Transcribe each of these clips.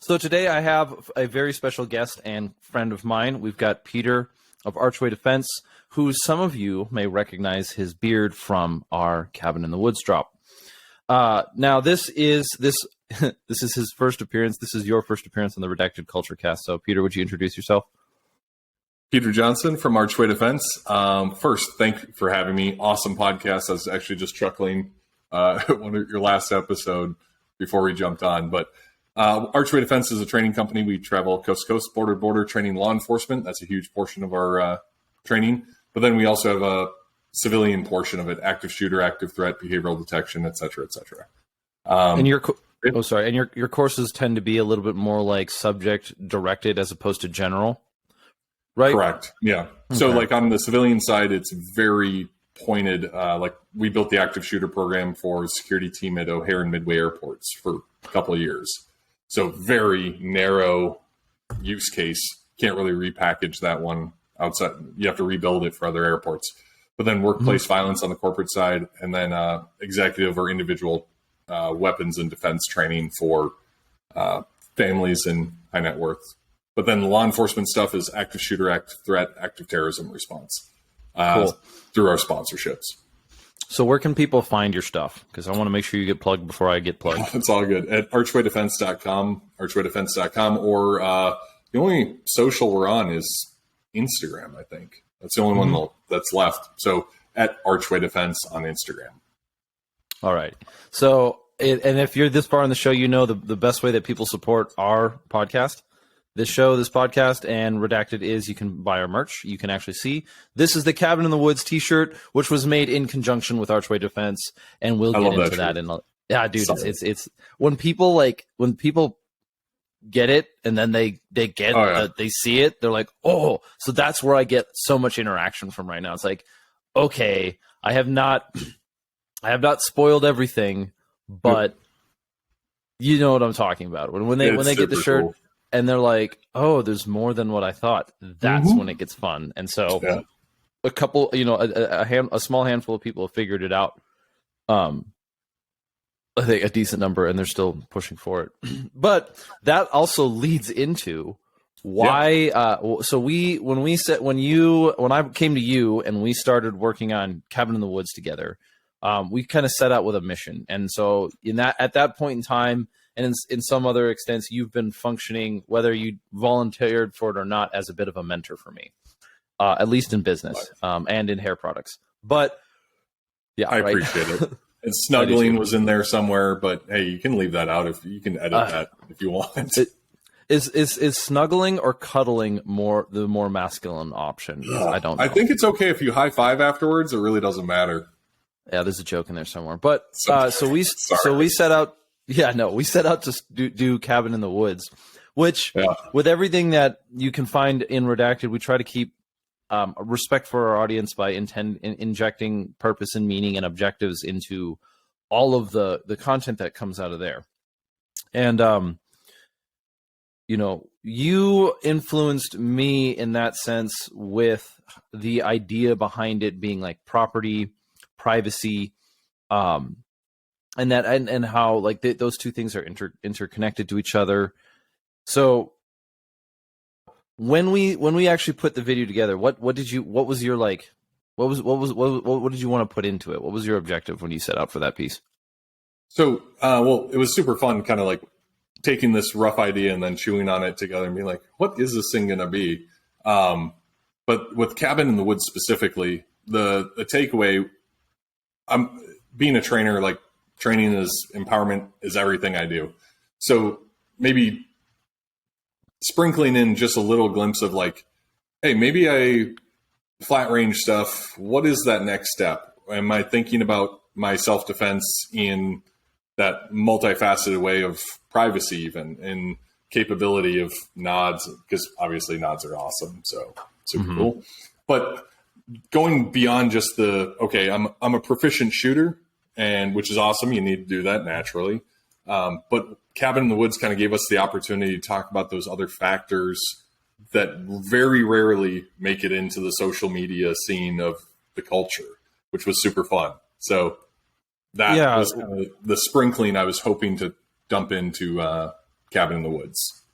So today I have a very special guest and friend of mine. We've got Peter of Archway Defense, who some of you may recognize his beard from our Cabin in the Woods drop. Now this is his first appearance. This is your first appearance on the Redacted Culture Cast. So Peter, would you introduce yourself? Peter Johnson from Archway Defense. First, thank you for having me. Awesome podcast. I was actually just chuckling at one of your last episode before we jumped on. But Archway Defense is a training company. We travel coast to coast, border to border, training law enforcement. That's a huge portion of our training. But then we also have a civilian portion of it: active shooter, active threat, behavioral detection, et cetera, et cetera. And your courses tend to be a little bit more like subject directed as opposed to general. Right. Correct. Yeah. Okay. So like on the civilian side, it's very pointed. Like we built the active shooter program for a security team at O'Hare and Midway airports for a couple of years. So very narrow use case. Can't really repackage that one outside. You have to rebuild it for other airports. But then workplace violence on the corporate side, and then executive or individual weapons and defense training for families and high net worth. But then the law enforcement stuff is active shooter, active threat, active terrorism response through our sponsorships. So where can people find your stuff? Because I want to make sure you get plugged before I get plugged. It's all good. At archwaydefense.com, or the only social we're on is Instagram, I think. That's the only one that's left. So at Archway Defense on Instagram. All right. So, and if you're this far in the show, you know the best way that people support our podcast, this show, this podcast, and Redacted is you can buy our merch. You can actually see. This is the Cabin in the Woods t-shirt, which was made in conjunction with Archway Defense, and we'll get into that. Yeah, dude, it's when people get it and then they get they see it, they're like, oh, so that's where I get so much interaction from right now. It's like, okay, I have not spoiled everything, but you know what I'm talking about. When they get the shirt. Cool. And they're like, oh, there's more than what I thought. That's when it gets fun. And so a couple, a small handful of people have figured it out. I think a decent number, and they're still pushing for it. But that also leads into why. So when I came to you and we started working on Cabin in the Woods together, we kind of set out with a mission. And so at that point in time, and in some other extents, you've been functioning, whether you volunteered for it or not, as a bit of a mentor for me, at least in business and in hair products. But yeah, I appreciate it. And snuggling was in there somewhere, but hey, you can leave that out if you can edit that if you want. Is snuggling or cuddling the more masculine option? I don't know. I think it's okay if you high five afterwards. It really doesn't matter. Yeah, there's a joke in there somewhere. But so we set out. Yeah, no, we set out to do Cabin in the Woods, which with everything that you can find in Redacted, we try to keep respect for our audience by injecting purpose and meaning and objectives into all of the content that comes out of there. And, you influenced me in that sense with the idea behind it being like property, privacy, and how like those two things are interconnected to each other. So when we actually put the video together, what did you want to put into it? What was your objective when you set out for that piece? So, it was super fun, kind of like taking this rough idea and then chewing on it together and being like, what is this thing going to be? But with Cabin in the Woods specifically, the takeaway, I'm being a trainer, like, training is empowerment is everything I do. So maybe sprinkling in just a little glimpse of like, hey, maybe I flat range stuff. What is that next step? Am I thinking about my self-defense in that multifaceted way of privacy even and capability of nods? Because obviously nods are awesome. So super cool. But going beyond just I'm a proficient shooter. And which is awesome. You need to do that naturally. But Cabin in the Woods kind of gave us the opportunity to talk about those other factors that very rarely make it into the social media scene of the culture, which was super fun. So that was kind of the sprinkling I was hoping to dump into Cabin in the Woods.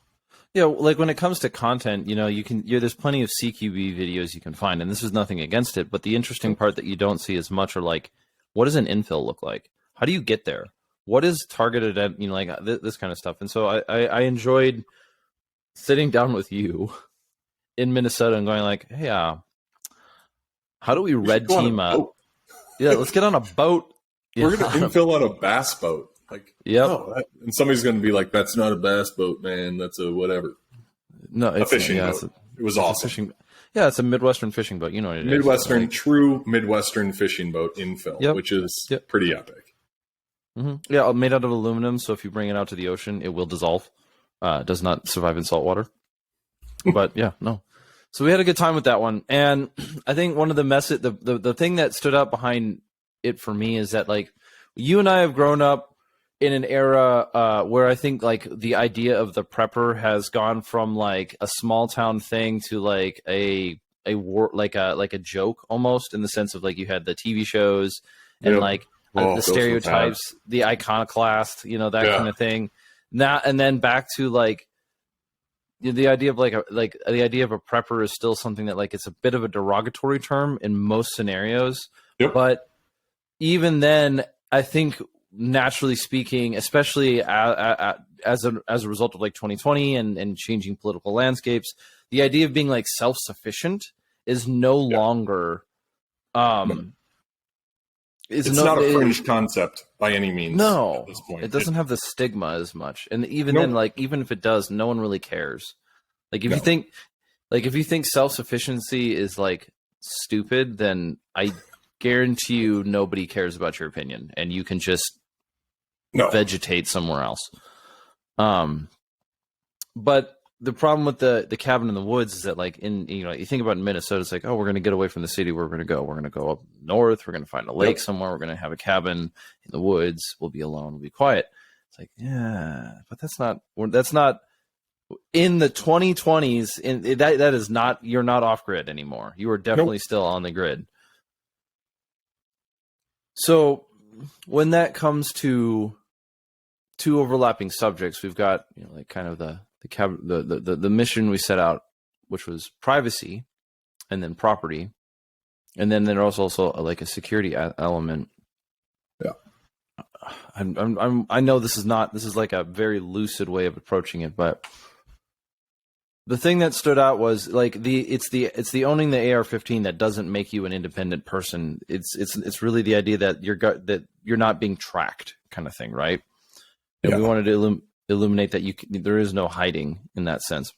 Yeah, like when it comes to content, there's plenty of CQB videos you can find, and this is nothing against it, but the interesting part that you don't see as much are like, what does an infill look like? How do you get there? What is targeted at, like this kind of stuff? And so I enjoyed sitting down with you in Minnesota and going like, hey, how do we red team up? Yeah, let's get on a boat. We're going to infill on a bass boat. Like, yep. And somebody's going to be like, that's not a bass boat, man. That's a whatever. No, it's a fishing boat. It was awesome. It's a Midwestern fishing boat. You know what it is. True Midwestern fishing boat infill, which is pretty epic. Mm-hmm. Yeah, made out of aluminum, so if you bring it out to the ocean, it will dissolve. It does not survive in salt water. But yeah, no. So we had a good time with that one. And I think one of the thing that stood out behind it for me is that, like, you and I have grown up in an era where I think like the idea of the prepper has gone from like a small town thing to like a joke almost, in the sense of like you had the TV shows and the stereotypes, the iconoclast, that kind of thing. Now and then back to like the idea of the idea of a prepper is still something that like it's a bit of a derogatory term in most scenarios, but even then, I think, naturally speaking, especially as a result of like 2020 and changing political landscapes, the idea of being like self-sufficient is no longer it's not a fringe concept by any means. No, at this point. It doesn't have the stigma as much, and even then, like even if it does, no one really cares. Like if you think self-sufficiency is like stupid, then I guarantee you nobody cares about your opinion, and you can just vegetate somewhere else. But the problem with the cabin in the woods is that, like, you think about in Minnesota, it's like, oh, we're going to get away from the city. We're going to go up north. We're going to find a lake somewhere. We're going to have a cabin in the woods. We'll be alone. We'll be quiet. It's like, yeah, but that's not in the 2020s. That is not, you're not off grid anymore. You are definitely still on the grid. So when that comes to two overlapping subjects, we've got like kind of the mission we set out, which was privacy, and then property, and then there's also like a security element. Yeah, I know this is like a very lucid way of approaching it, but the thing that stood out was like it's the owning the AR-15 that doesn't make you an independent person. It's really the idea that you're not being tracked, kind of thing, right? And we wanted to illuminate that there is no hiding in that sense.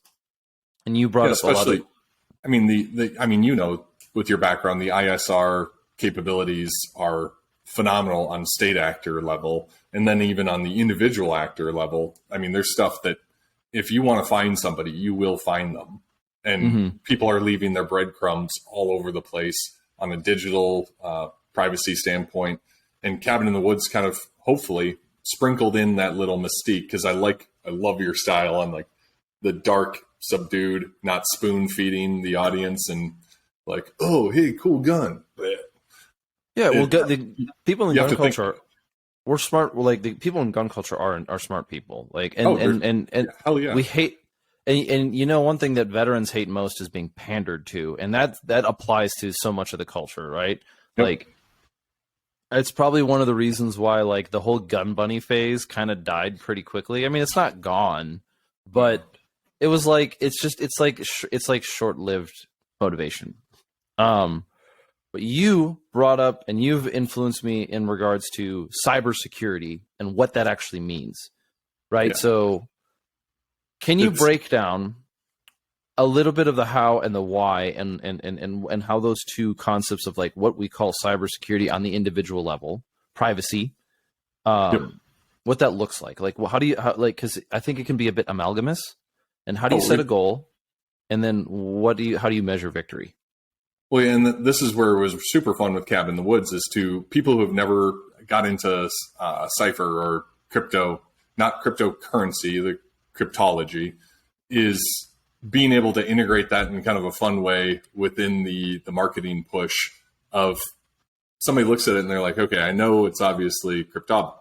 And you brought up a lot of, I mean, with your background, the ISR capabilities are phenomenal on state actor level, and then even on the individual actor level. I mean, there's stuff that if you want to find somebody, you will find them. And people are leaving their breadcrumbs all over the place on a digital privacy standpoint. And Cabin in the Woods kind of hopefully sprinkled in that little mystique, because I love your style on like the dark, subdued, not spoon feeding the audience and like, oh, hey, cool gun. Yeah, well, the people in gun culture, we're smart. Well, like the people in gun culture are smart people. Like, and hell yeah, we hate. And one thing that veterans hate most is being pandered to, and that applies to so much of the culture, right? Yep. Like, it's probably one of the reasons why like the whole gun bunny phase kind of died pretty quickly. I mean, it's not gone, but it was like it's like short-lived motivation. But you brought up and you've influenced me in regards to cybersecurity and what that actually means, right? Yeah. So can you break down a little bit of the how and the why and how those two concepts of like what we call cybersecurity on the individual level, privacy, what that looks like? Like, well, because I think it can be a bit amalgamous. And how do you set a goal? And then how do you measure victory? Well, and this is where it was super fun with Cabin in the Woods, is to people who have never got into Cypher or crypto, not cryptocurrency, the cryptology, is being able to integrate that in kind of a fun way within the marketing push of somebody looks at it and they're like, okay, I know it's obviously crypto,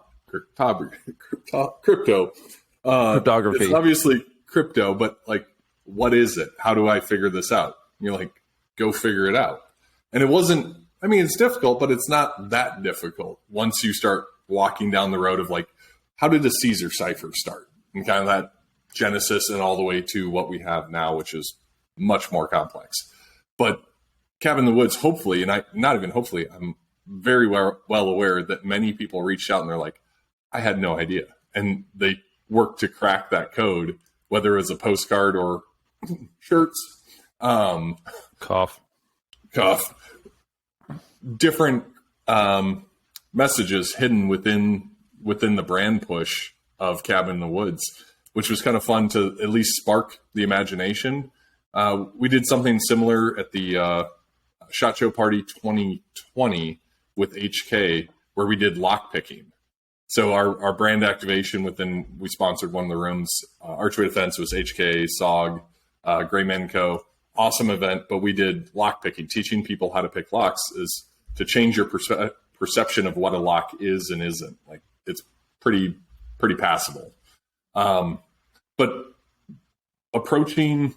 Cryptography. It's obviously crypto, but like, what is it? How do I figure this out? And you're like, go figure it out. And it wasn't, I mean, it's difficult, but it's not that difficult once you start walking down the road of like, how did a Caesar cipher start? And kind of that genesis and all the way to what we have now, which is much more complex. But Cabin in the Woods, hopefully, and not even hopefully, I'm very well aware that many people reached out and they're like, I had no idea. And they worked to crack that code, whether it was a postcard or shirts. Cough. Different messages hidden within the brand push of Cabin in the Woods, which was kind of fun to at least spark the imagination. We did something similar at the SHOT Show Party 2020 with HK, where we did lock picking. So our brand activation we sponsored one of the rooms. Archway Defense was HK, SOG, Gray Men Co. Awesome event, but we did lock picking. Teaching people how to pick locks is to change your perception of what a lock is and isn't. Like, it's pretty passable. But approaching,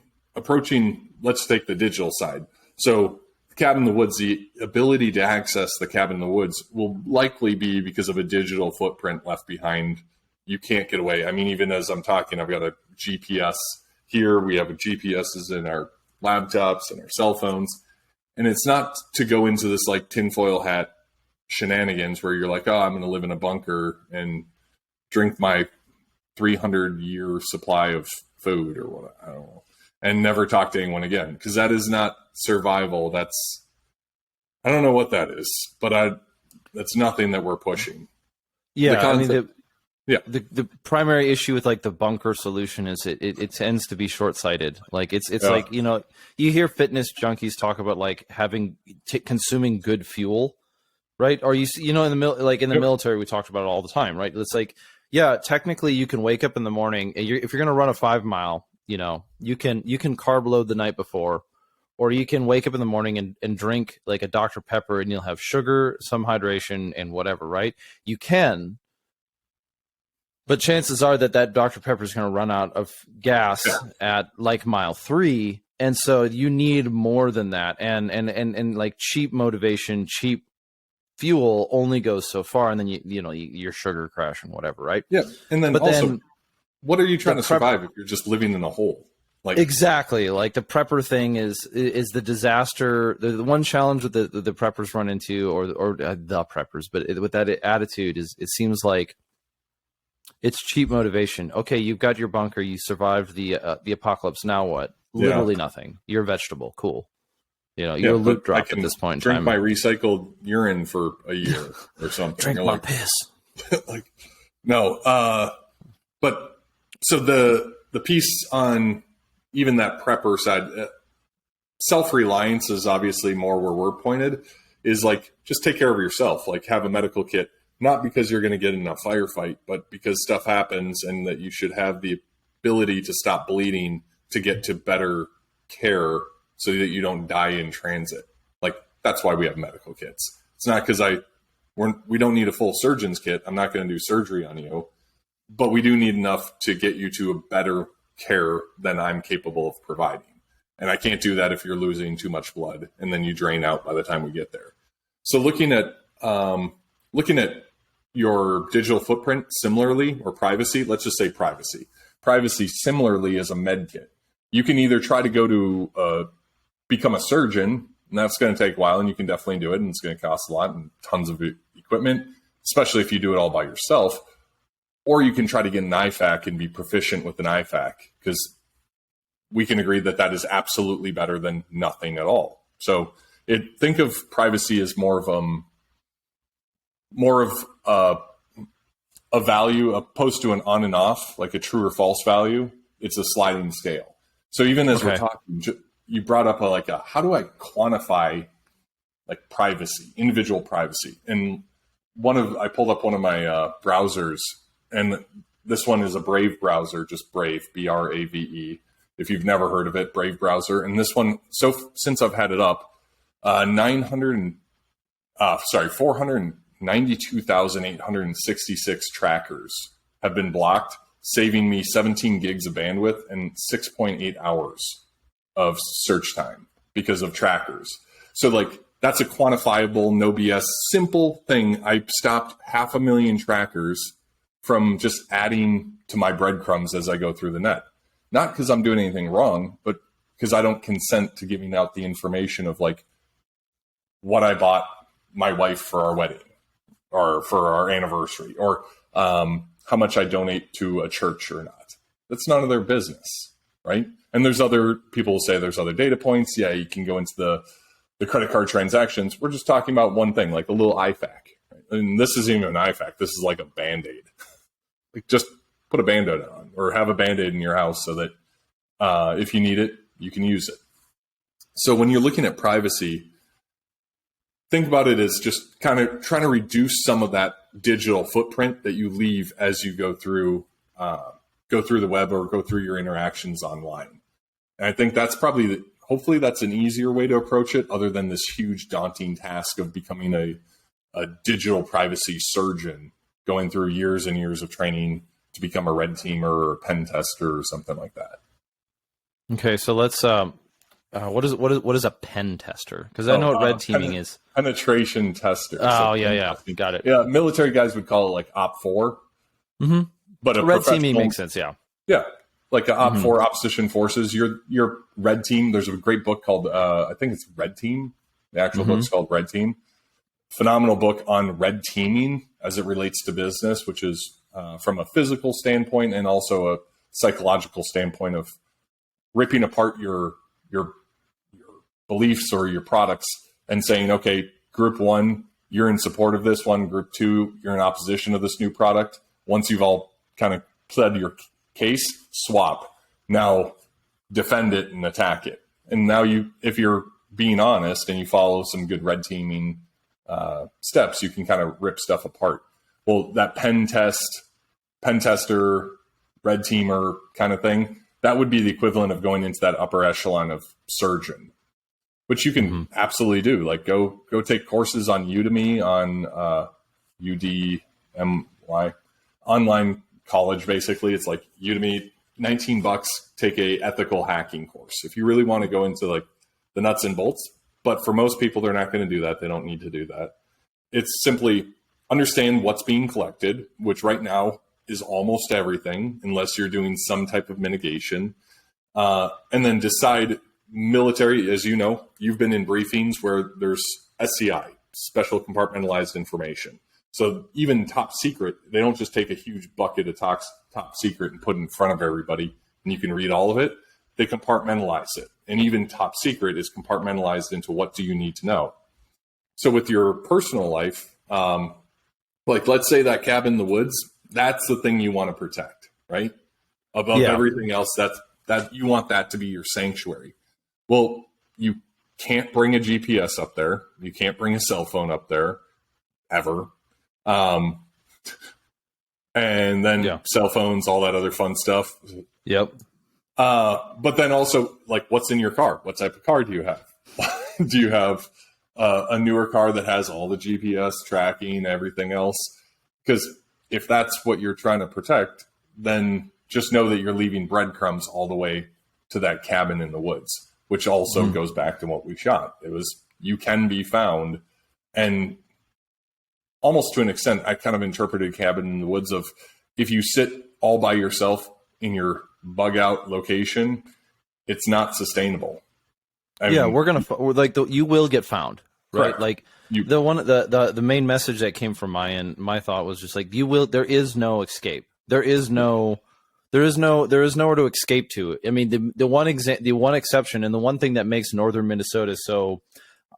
let's take the digital side. So Cabin in the Woods, the ability to access the Cabin in the Woods will likely be because of a digital footprint left behind. You can't get away. I mean, even as I'm talking, I've got a GPS here. We have GPSs in our laptops and our cell phones. And it's not to go into this like tinfoil hat shenanigans where you're like, oh, I'm going to live in a bunker and drink my 300-year supply of food or what, I don't know, and never talk to anyone again, because that is not survival. That's, I don't know what that is, but that's nothing that we're pushing. Yeah, I mean, the primary issue with like the bunker solution is it tends to be short-sighted. Like it's like, you know, you hear fitness junkies talk about like consuming good fuel, right? Or you know, in the military, we talked about it all the time, right? It's like, yeah, technically you can wake up in the morning. If you're going to run a 5 mile, you know, you can carb load the night before, or you can wake up in the morning and drink like a Dr. Pepper, and you'll have sugar, some hydration, and whatever, right? You can, but chances are that Dr. Pepper is going to run out of gas at like mile 3, and so you need more than that. And like cheap motivation, cheap fuel only goes so far, and then your sugar crash and whatever, right? Yeah, and then what are you trying to survive if you're just living in a hole? Like, exactly, like the prepper thing is the disaster. The one challenge that the preppers run into, or the preppers, but with that attitude, is it seems like it's cheap motivation. Okay, you've got your bunker, you survived the apocalypse. Now what? Literally nothing. You're a vegetable. Cool. You know, you're a loot drop at this point in drink time. My recycled urine for a year or something. Drink my piss. Like, no. But so the piece on even that prepper side, self-reliance is obviously more where we're pointed, is like, just take care of yourself. Like, have a medical kit, not because you're going to get in a firefight, but because stuff happens, and that you should have the ability to stop bleeding to get to better care, so that you don't die in transit. Like, that's why we have medical kits. It's not because we don't need a full surgeon's kit. I'm not going to do surgery on you, but we do need enough to get you to a better care than I'm capable of providing. And I can't do that if you're losing too much blood and then you drain out by the time we get there. So looking at your digital footprint similarly, or privacy, let's just say privacy similarly as a med kit. You can either try to go to become a surgeon, and that's going to take a while, and you can definitely do it, and it's going to cost a lot and tons of equipment, especially if you do it all by yourself. Or you can try to get an IFAC and be proficient with an IFAC, because we can agree that is absolutely better than nothing at all. So think of privacy as more of a value opposed to an on and off, like a true or false value. It's a sliding scale. So even as we're talking, you brought up how do I quantify like privacy, individual privacy? And I pulled up one of my browsers, and this one is a Brave browser, just Brave, Brave. If you've never heard of it, Brave browser. And this one, since I've had it up, 492,866 trackers have been blocked saving me 17 gigs of bandwidth and 6.8 hours of search time because of trackers. So like, that's a quantifiable, no BS, simple thing. I stopped 500,000 trackers from just adding to my breadcrumbs as I go through the net. Not because I'm doing anything wrong, but because I don't consent to giving out the information of like what I bought my wife for our wedding or for our anniversary, or how much I donate to a church or not. That's none of their business, right? And there's other people who say there's other data points. Yeah, you can go into the credit card transactions. We're just talking about one thing, like a little IFAC. Right? And this isn't even an IFAC. This is like a Band-Aid. Like just put a Band-Aid on, or have a Band-Aid in your house so that if you need it, you can use it. So when you're looking at privacy, think about it as just kind of trying to reduce some of that digital footprint that you leave as you go through the web or go through your interactions online. And I think that's probably, hopefully that's an easier way to approach it, other than this huge daunting task of becoming a digital privacy surgeon, going through years and years of training to become a red teamer or a pen tester or something like that. Okay, so let's what is a pen tester? Because I know what red teaming is. Penetration tester. Oh, yeah, got it. Yeah, military guys would call it like Op4. Mm-hmm. But a red teaming makes sense, yeah. Yeah, like an Op4, Opposition Forces. Your red team. There's a great book called I think it's Red Team. The actual book's called Red Team. Phenomenal book on red teaming as it relates to business, which is from a physical standpoint and also a psychological standpoint of ripping apart your beliefs or your products and saying, okay, group one, you're in support of this one. Group two, you're in opposition of this new product. Once you've all kind of pled your case, swap. Now defend it and attack it. And now if you're being honest and you follow some good red teaming steps, you can kind of rip stuff apart. Well, that pen tester, red teamer kind of thing, that would be the equivalent of going into that upper echelon of surgeon, which you can absolutely do. Like go take courses on Udemy, on UDMY, online college. Basically, it's like Udemy, $19, take a ethical hacking course if you really want to go into like the nuts and bolts. But for most people, they're not going to do that. They don't need to do that. It's simply understand what's being collected, which right now is almost everything, unless you're doing some type of mitigation. And then decide military, as you know, you've been in briefings where there's SCI, special compartmentalized information. So even top secret, they don't just take a huge bucket of top secret and put it in front of everybody and you can read all of it. They compartmentalize it. And even top secret is compartmentalized into what do you need to know. So with your personal life, like let's say that cabin in the woods, that's the thing you want to protect, right? Above everything else, that you want that to be your sanctuary. Well, you can't bring a GPS up there. You can't bring a cell phone up there ever. And then cell phones, all that other fun stuff. Yep. But then also, like, what's in your car? What type of car do you have? Do you have a newer car that has all the GPS tracking, everything else? Because if that's what you're trying to protect, then just know that you're leaving breadcrumbs all the way to that cabin in the woods, which also goes back to what we shot. It was, you can be found. And almost to an extent, I kind of interpreted cabin in the woods of, if you sit all by yourself in your bug out location, it's not sustainable. I mean, we're going to you will get found, right? Correct. Like the main message that came from my thought was just like, there is no escape. There is nowhere to escape to. I mean, the one exception and the one thing that makes northern Minnesota so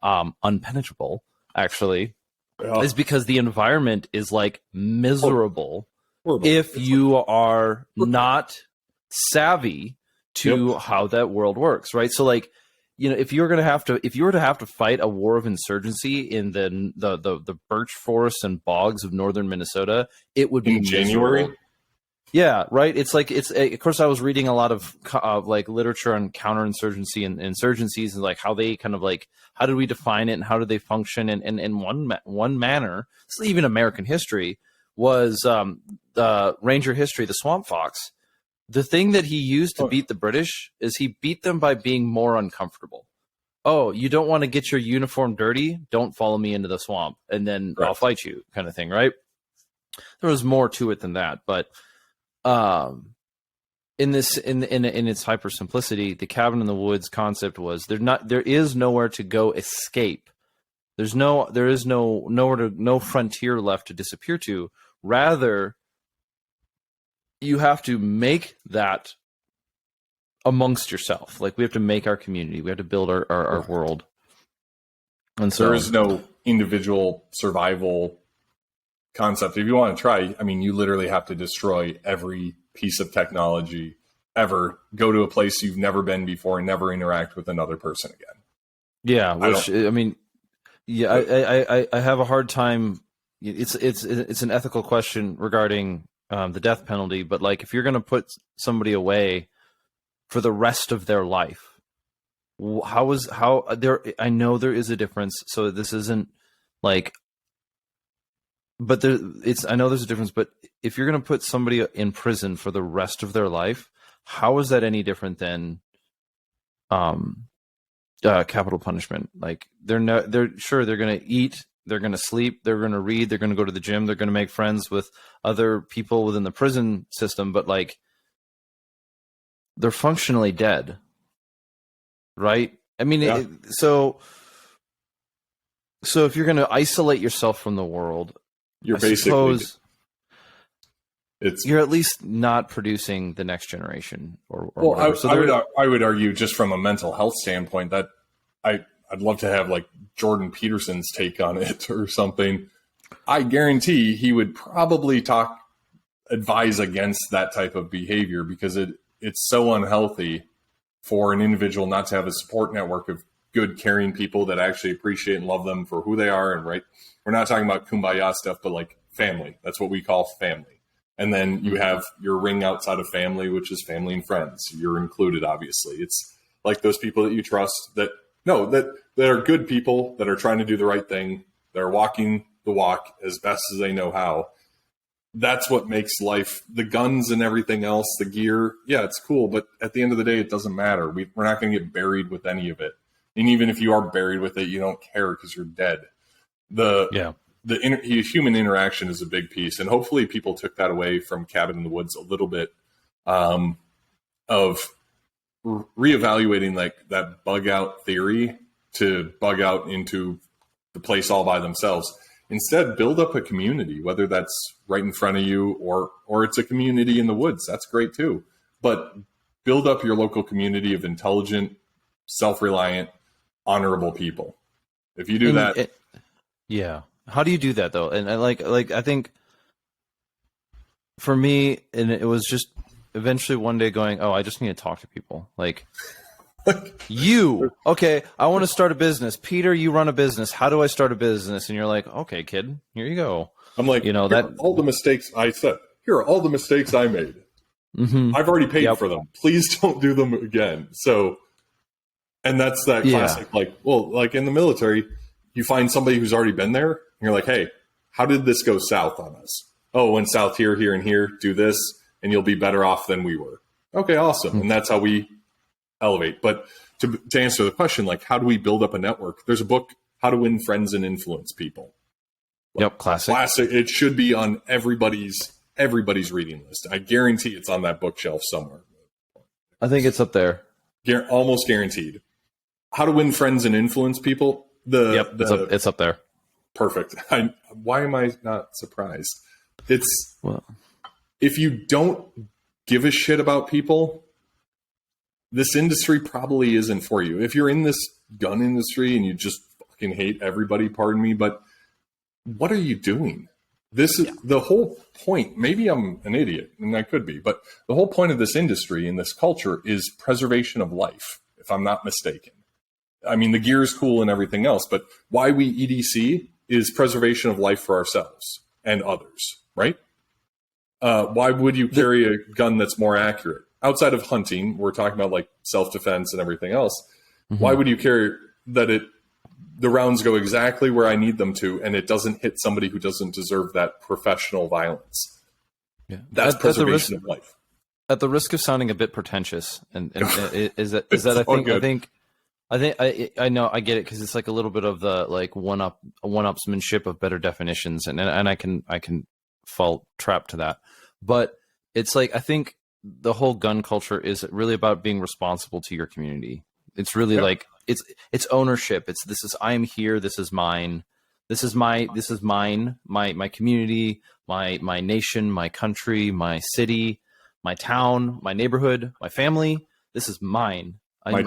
unpenetrable actually is because the environment is like miserable. Horrible. If you are not savvy to how that world works, right? So like, if you were to have to fight a war of insurgency in the birch forests and bogs of northern Minnesota, it would be in January. Miserable. Yeah, right. It's like of course I was reading a lot of like literature on counterinsurgency and insurgencies and like how they kind of like, how do we define it and how do they function? And in one manner, even American history was Ranger history, the Swamp Fox, the thing that he used to beat the British is he beat them by being more uncomfortable. Oh, you don't want to get your uniform dirty? Don't follow me into the swamp, and then I'll fight you, kind of thing, right? There was more to it than that, but in its hyper simplicity, the cabin in the woods concept was there is nowhere to go escape. There is no frontier left to disappear to. Rather, you have to make that amongst yourself. Like, we have to make our community. We have to build our world. And so there is no individual survival concept. If you want to try, I mean, you literally have to destroy every piece of technology ever, go to a place you've never been before, and never interact with another person again. Yeah, I have a hard time. It's an ethical question regarding the death penalty, but like, if you're going to put somebody away for the rest of their life, I know there is a difference. So this isn't like, but I know there's a difference, but if you're going to put somebody in prison for the rest of their life, how is that any different than capital punishment? Like, they're going to eat, they're going to sleep, they're going to read, they're going to go to the gym, they're going to make friends with other people within the prison system, but like, they're functionally dead, right? I mean, so if you're going to isolate yourself from the world, you're at least not producing the next generation or well, I would argue, just from a mental health standpoint, that I'd love to have like Jordan Peterson's take on it or something. I guarantee he would probably advise against that type of behavior, because it's so unhealthy for an individual not to have a support network of good, caring people that actually appreciate and love them for who they are. And right, we're not talking about kumbaya stuff, but like family. That's what we call family. And then you have your ring outside of family, which is family and friends. You're included, obviously. It's like those people that you trust that are good people, that are trying to do the right thing. They're walking the walk as best as they know how. That's what makes life, the guns and everything else, the gear. Yeah, it's cool. But at the end of the day, it doesn't matter. We're not going to get buried with any of it. And even if you are buried with it, you don't care because you're dead. The human interaction is a big piece, and hopefully people took that away from Cabin in the Woods a little bit, of reevaluating like that bug out theory to bug out into the place all by themselves. Instead, build up a community, whether that's right in front of you or it's a community in the woods. That's great too. But build up your local community of intelligent, self-reliant, honorable people. If you do that, yeah. How do you do that though? And I think for me, and it was just eventually one day going, oh, I just need to talk to people. Like, okay, I want to start a business. Peter, you run a business. How do I start a business? And you're like, okay, kid, here you go. I'm like, all the mistakes I said. Here are all the mistakes I made. Mm-hmm. I've already paid for them. Please don't do them again. So, and that's that classic, like in the military, you find somebody who's already been there, and you're like, hey, how did this go south on us? Oh, went south here, here, and here. Do this, and you'll be better off than we were. Okay, awesome. Mm-hmm. And that's how we elevate. But to answer the question, like, how do we build up a network? There's a book, How to Win Friends and Influence People. Yep, classic. It should be on everybody's reading list. I guarantee it's on that bookshelf somewhere. I think it's up there. Almost guaranteed. How to Win Friends and Influence People. It's up there. Perfect. Why am I not surprised? If you don't give a shit about people, this industry probably isn't for you. If you're in this gun industry and you just fucking hate everybody, pardon me, but what are you doing? This is the whole point. Maybe I'm an idiot, and I could be, but the whole point of this industry and this culture is preservation of life, if I'm not mistaken. I mean, the gear is cool and everything else, but why we EDC is preservation of life for ourselves and others, right? Why would you carry a gun that's more accurate? Outside of hunting, we're talking about like self-defense and everything else. Mm-hmm. Why would you carry that the rounds go exactly where I need them to, and it doesn't hit somebody who doesn't deserve that professional violence? Yeah, that's preservation of life. At the risk of sounding a bit pretentious, and is that I know I get it, because it's like a little bit of the like one-upsmanship of better definitions, and I can fall trap to that. But it's like, I think the whole gun culture is really about being responsible to your community. It's really like it's ownership. I am here. This is mine. This is mine. My community, my nation, my country, my city, my town, my neighborhood, my family. This is mine. I'm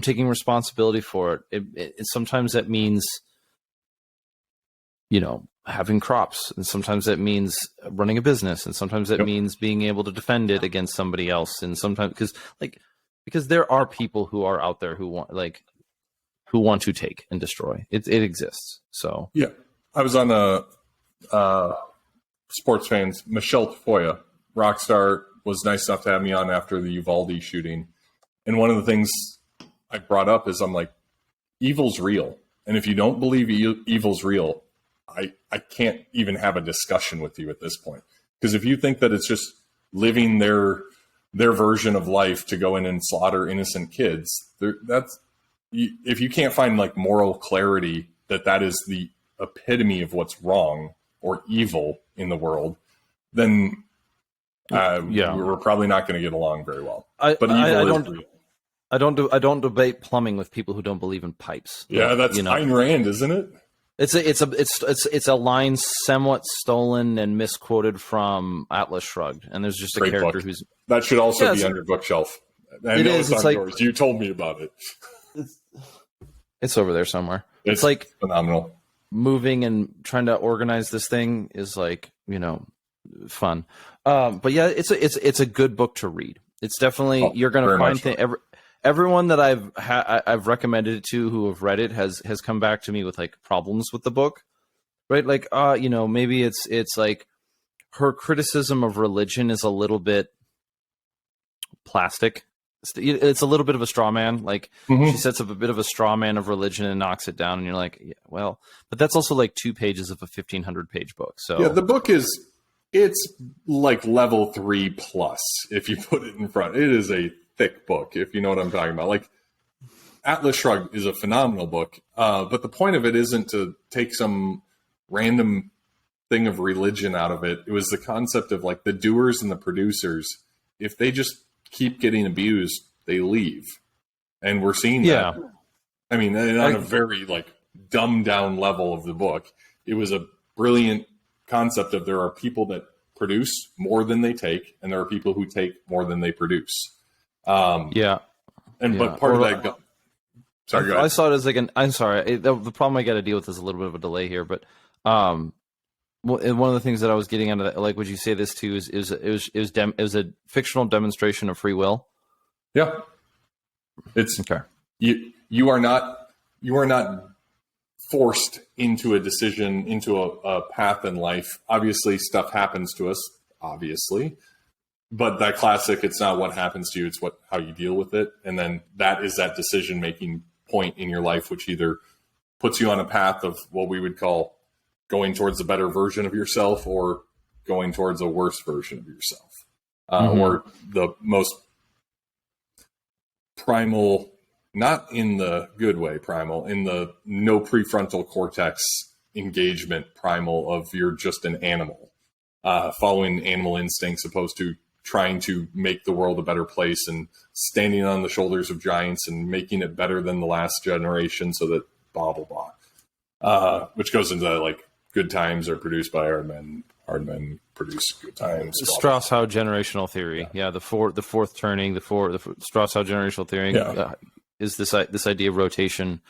taking responsibility for it. Sometimes that means, having crops, and sometimes that means running a business, and sometimes that means being able to defend it against somebody else. And sometimes because there are people who are out there who want to take and destroy. It exists. So yeah, I was on sports fans. Michelle Tafoya, Rockstar, was nice enough to have me on after the Uvalde shooting. And one of the things I brought up is, I'm like, evil's real. And if you don't believe evil's real, I can't even have a discussion with you at this point. Because if you think that it's just living their version of life to go in and slaughter innocent kids, if you can't find like moral clarity that is the epitome of what's wrong or evil in the world, then we're probably not going to get along very well. But evil is real. I don't debate plumbing with people who don't believe in pipes. Yeah, that's Ayn Rand, isn't it? It's a line somewhat stolen and misquoted from Atlas Shrugged, and there's just a Great character book. That should also be on your bookshelf. I know it's on yours. You told me about it. It's over there somewhere. It's like phenomenal. Moving and trying to organize this thing is like, fun. But yeah, it's a good book to read. It's definitely, you're going to find everyone that I've recommended it to who have read it has come back to me with like problems with the book, right? Like, maybe it's like her criticism of religion is a little bit plastic. It's a little bit of a straw man. Like, she sets up a bit of a straw man of religion and knocks it down, and you're like, yeah, well, but that's also like 2 pages of a 1,500 page book. So yeah, the book it's like level 3 plus if you put it in front. It is a thick book, if you know what I'm talking about. Like, Atlas Shrugged is a phenomenal book, but the point of it isn't to take some random thing of religion out of it. It was the concept of like the doers and the producers. If they just keep getting abused, they leave, and we're seeing that. Yeah. I mean, on a very like dumbed down level of the book, it was a brilliant concept of there are people that produce more than they take, and there are people who take more than they produce. But part of that. Sorry, go ahead. I saw it as like I'm sorry. The problem I got to deal with is a little bit of a delay here, but one of the things that I was getting out of that, like, would you say this too, is it was a fictional demonstration of free will? Yeah, it's okay. You are not forced into a decision, into a path in life. Obviously, stuff happens to us. Obviously. But that classic, it's not what happens to you, it's how you deal with it. And then that is that decision-making point in your life, which either puts you on a path of what we would call going towards a better version of yourself, or going towards a worse version of yourself. Or the most primal, not in the good way primal, in the no prefrontal cortex engagement primal of you're just an animal, following animal instincts, opposed to trying to make the world a better place and standing on the shoulders of giants and making it better than the last generation, so that blah, blah, blah. Which goes into like, good times are produced by hard men produce good times. Strauss-Howe generational theory. Yeah, the fourth turning, the Strauss-Howe generational theory is this idea of rotation.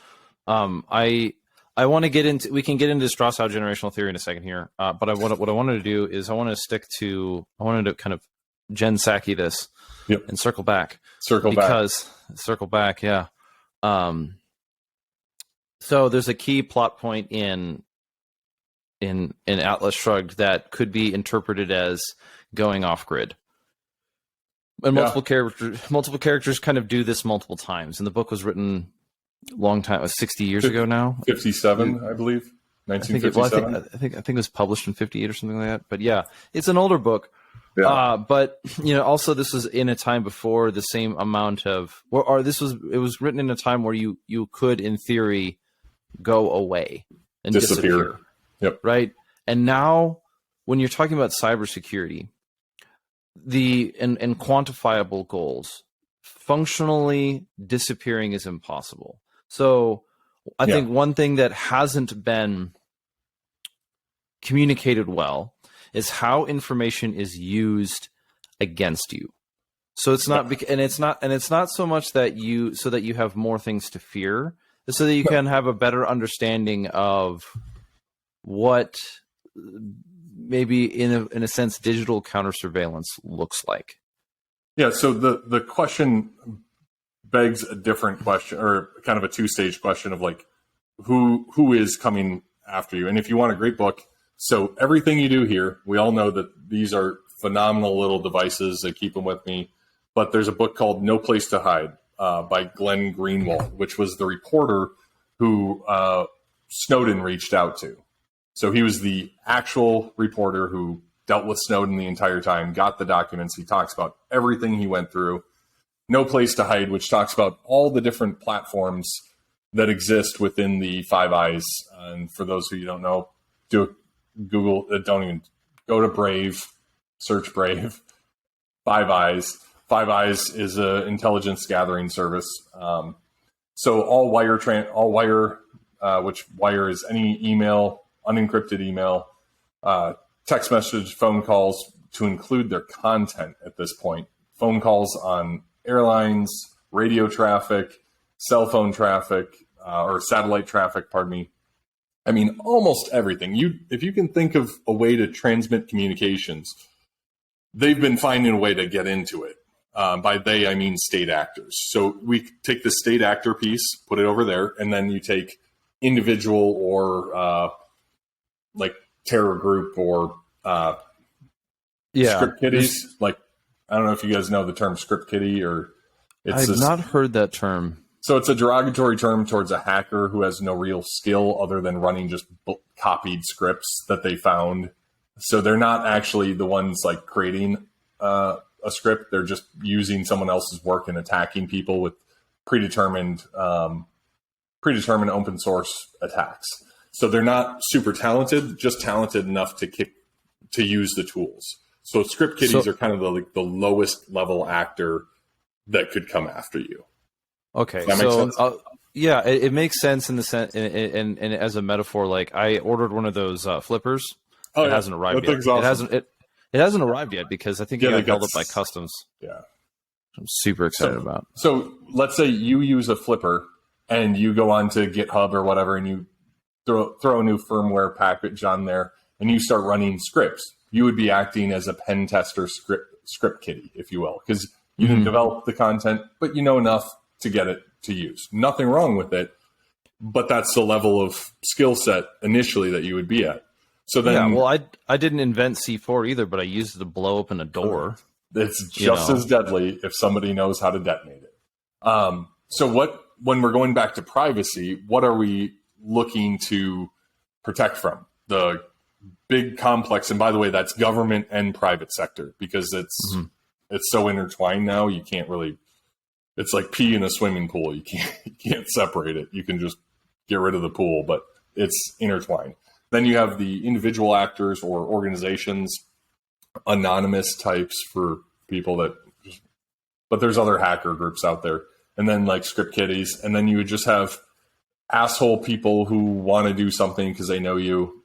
I want to get into, we can get into Strauss-Howe generational theory in a second here. But what I wanted to do is I wanted to kind of Jen Psaki this and circle back. Circle back. Yeah. So there's a key plot point in Atlas Shrugged that could be interpreted as going off grid. And multiple characters kind of do this multiple times. And the book was written a long time, 60 years ago now. 57, I believe. 1957. I think it was published in 58 or something like that. But yeah, it's an older book. Yeah. But also this was in a time before the same amount of, or it was written in a time where you could, in theory, go away and disappear. Yep. Right. And now, when you're talking about cybersecurity, and quantifiable goals, functionally disappearing is impossible. So I think one thing that hasn't been communicated well is how information is used against you. So it's not, and it's not so much that you have more things to fear, so that you can have a better understanding of what maybe in a sense digital counter surveillance looks like. Yeah. So the question begs a different question, or kind of a two-stage question of like, who is coming after you? And if you want a great book, so everything you do here, we all know that these are phenomenal little devices. I keep them with me. But there's a book called No Place to Hide by Glenn Greenwald, which was the reporter who Snowden reached out to. So he was the actual reporter who dealt with Snowden the entire time, got the documents. He talks about everything he went through. No Place to Hide, which talks about all the different platforms that exist within the Five Eyes. And for those who you don't know, do Google, don't even go to Brave, search Brave, Five Eyes. Five Eyes is an intelligence gathering service. So all wire, which wire is any email, unencrypted email, text message, phone calls, to include their content at this point. Phone calls on airlines, radio traffic, cell phone traffic, or satellite traffic, pardon me. I mean, almost everything. If you can think of a way to transmit communications, they've been finding a way to get into it. By they, I mean state actors. So we take the state actor piece, put it over there, and then you take individual or like terror group or script kiddies. Like, I don't know if you guys know the term script kiddie, or I've not heard that term. So it's a derogatory term towards a hacker who has no real skill other than running just copied scripts that they found. So they're not actually the ones like creating a script. They're just using someone else's work and attacking people with predetermined open source attacks. So they're not super talented, just talented enough to use the tools. So script kiddies are kind of the lowest level actor that could come after you. Okay, does that make sense? Yeah, it makes sense in the sense, and as a metaphor, like I ordered one of those flippers. It hasn't arrived yet. Awesome. It hasn't arrived yet because I think it got held up by customs. Yeah, I'm super excited about. So let's say you use a flipper and you go on to GitHub or whatever, and you throw a new firmware package on there, and you start running scripts. You would be acting as a pen tester script kiddie, if you will, because you didn't develop the content, but you know enough to get it to use. Nothing wrong with it, but that's the level of skill set initially that you would be at. So then, I didn't invent C4 either, but I used it to blow open a door. It's just as deadly if somebody knows how to detonate it. So when we're going back to privacy, what are we looking to protect from? The big complex, and by the way, that's government and private sector, because it's so intertwined now. You can't really. It's like pee in a swimming pool. You can't separate it. You can just get rid of the pool, but it's intertwined. Then you have the individual actors or organizations, anonymous types for people but there's other hacker groups out there. And then like script kiddies. And then you would just have asshole people who want to do something because they know you,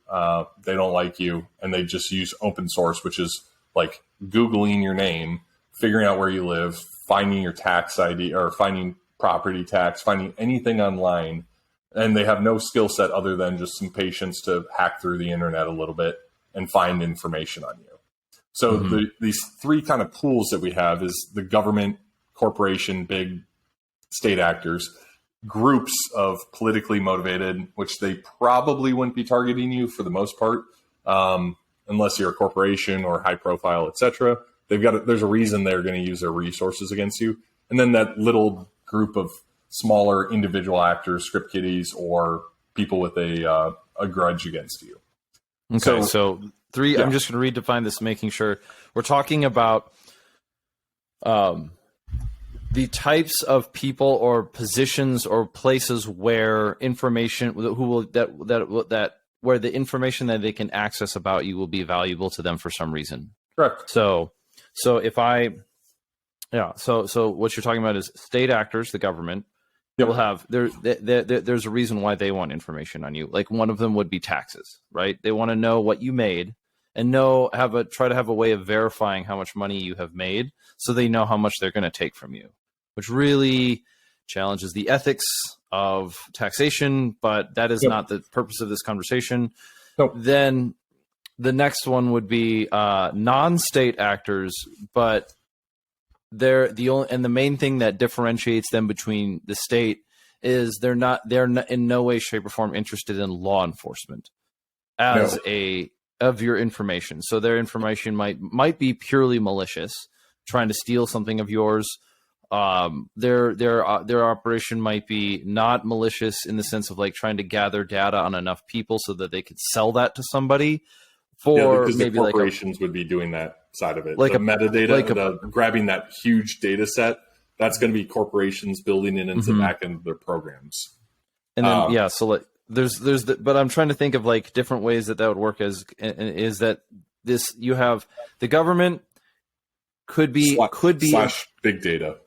they don't like you, and they just use open source, which is like Googling your name, figuring out where you live, finding your tax ID or finding property tax, finding anything online. And they have no skill set other than just some patience to hack through the internet a little bit and find information on you. So these three kind of pools that we have is the government, corporation, big state actors, groups of politically motivated, which they probably wouldn't be targeting you for the most part, unless you're a corporation or high profile, etc. There's a reason they're going to use their resources against you. And then that little group of smaller individual actors, script kiddies, or people with a a grudge against you. Okay, so 3. Yeah. I'm just going to redefine this, making sure we're talking about the types of people or positions or places where information where the information that they can access about you will be valuable to them for some reason. Correct. So if so what you're talking about is state actors, the government. Yep. Will have there's a reason why they want information on you. Like one of them would be taxes, right? They want to know what you made and try to have a way of verifying how much money you have made, so they know how much they're going to take from you, which really challenges the ethics of taxation. But that is not the purpose of this conversation. Then the next one would be non-state actors, but they're the main thing that differentiates them between the state is they're not in no way, shape, or form interested in law enforcement as of your information. So their information might be purely malicious, trying to steal something of yours. Their operation might be not malicious in the sense of like trying to gather data on enough people so that they could sell that to somebody. Because maybe the corporations would be doing that side of it. Like the metadata, grabbing that huge data set, that's going to be corporations building it into the back end of their programs. And then, but I'm trying to think of like different ways that would work is that you have the government could be / big data.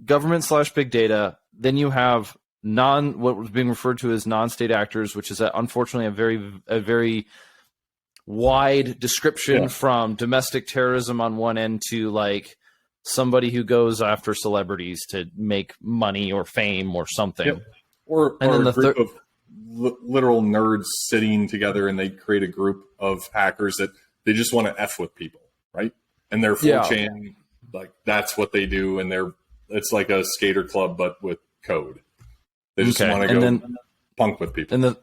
Government / big data. Then you have what was being referred to as non-state actors, which is unfortunately a very wide description from domestic terrorism on one end to like somebody who goes after celebrities to make money or fame or something. Or then a group of literal nerds sitting together and they create a group of hackers that they just want to F with people, right? And they're 4chan, like that's what they do. And it's like a skater club, but with code. They just want to go punk with people.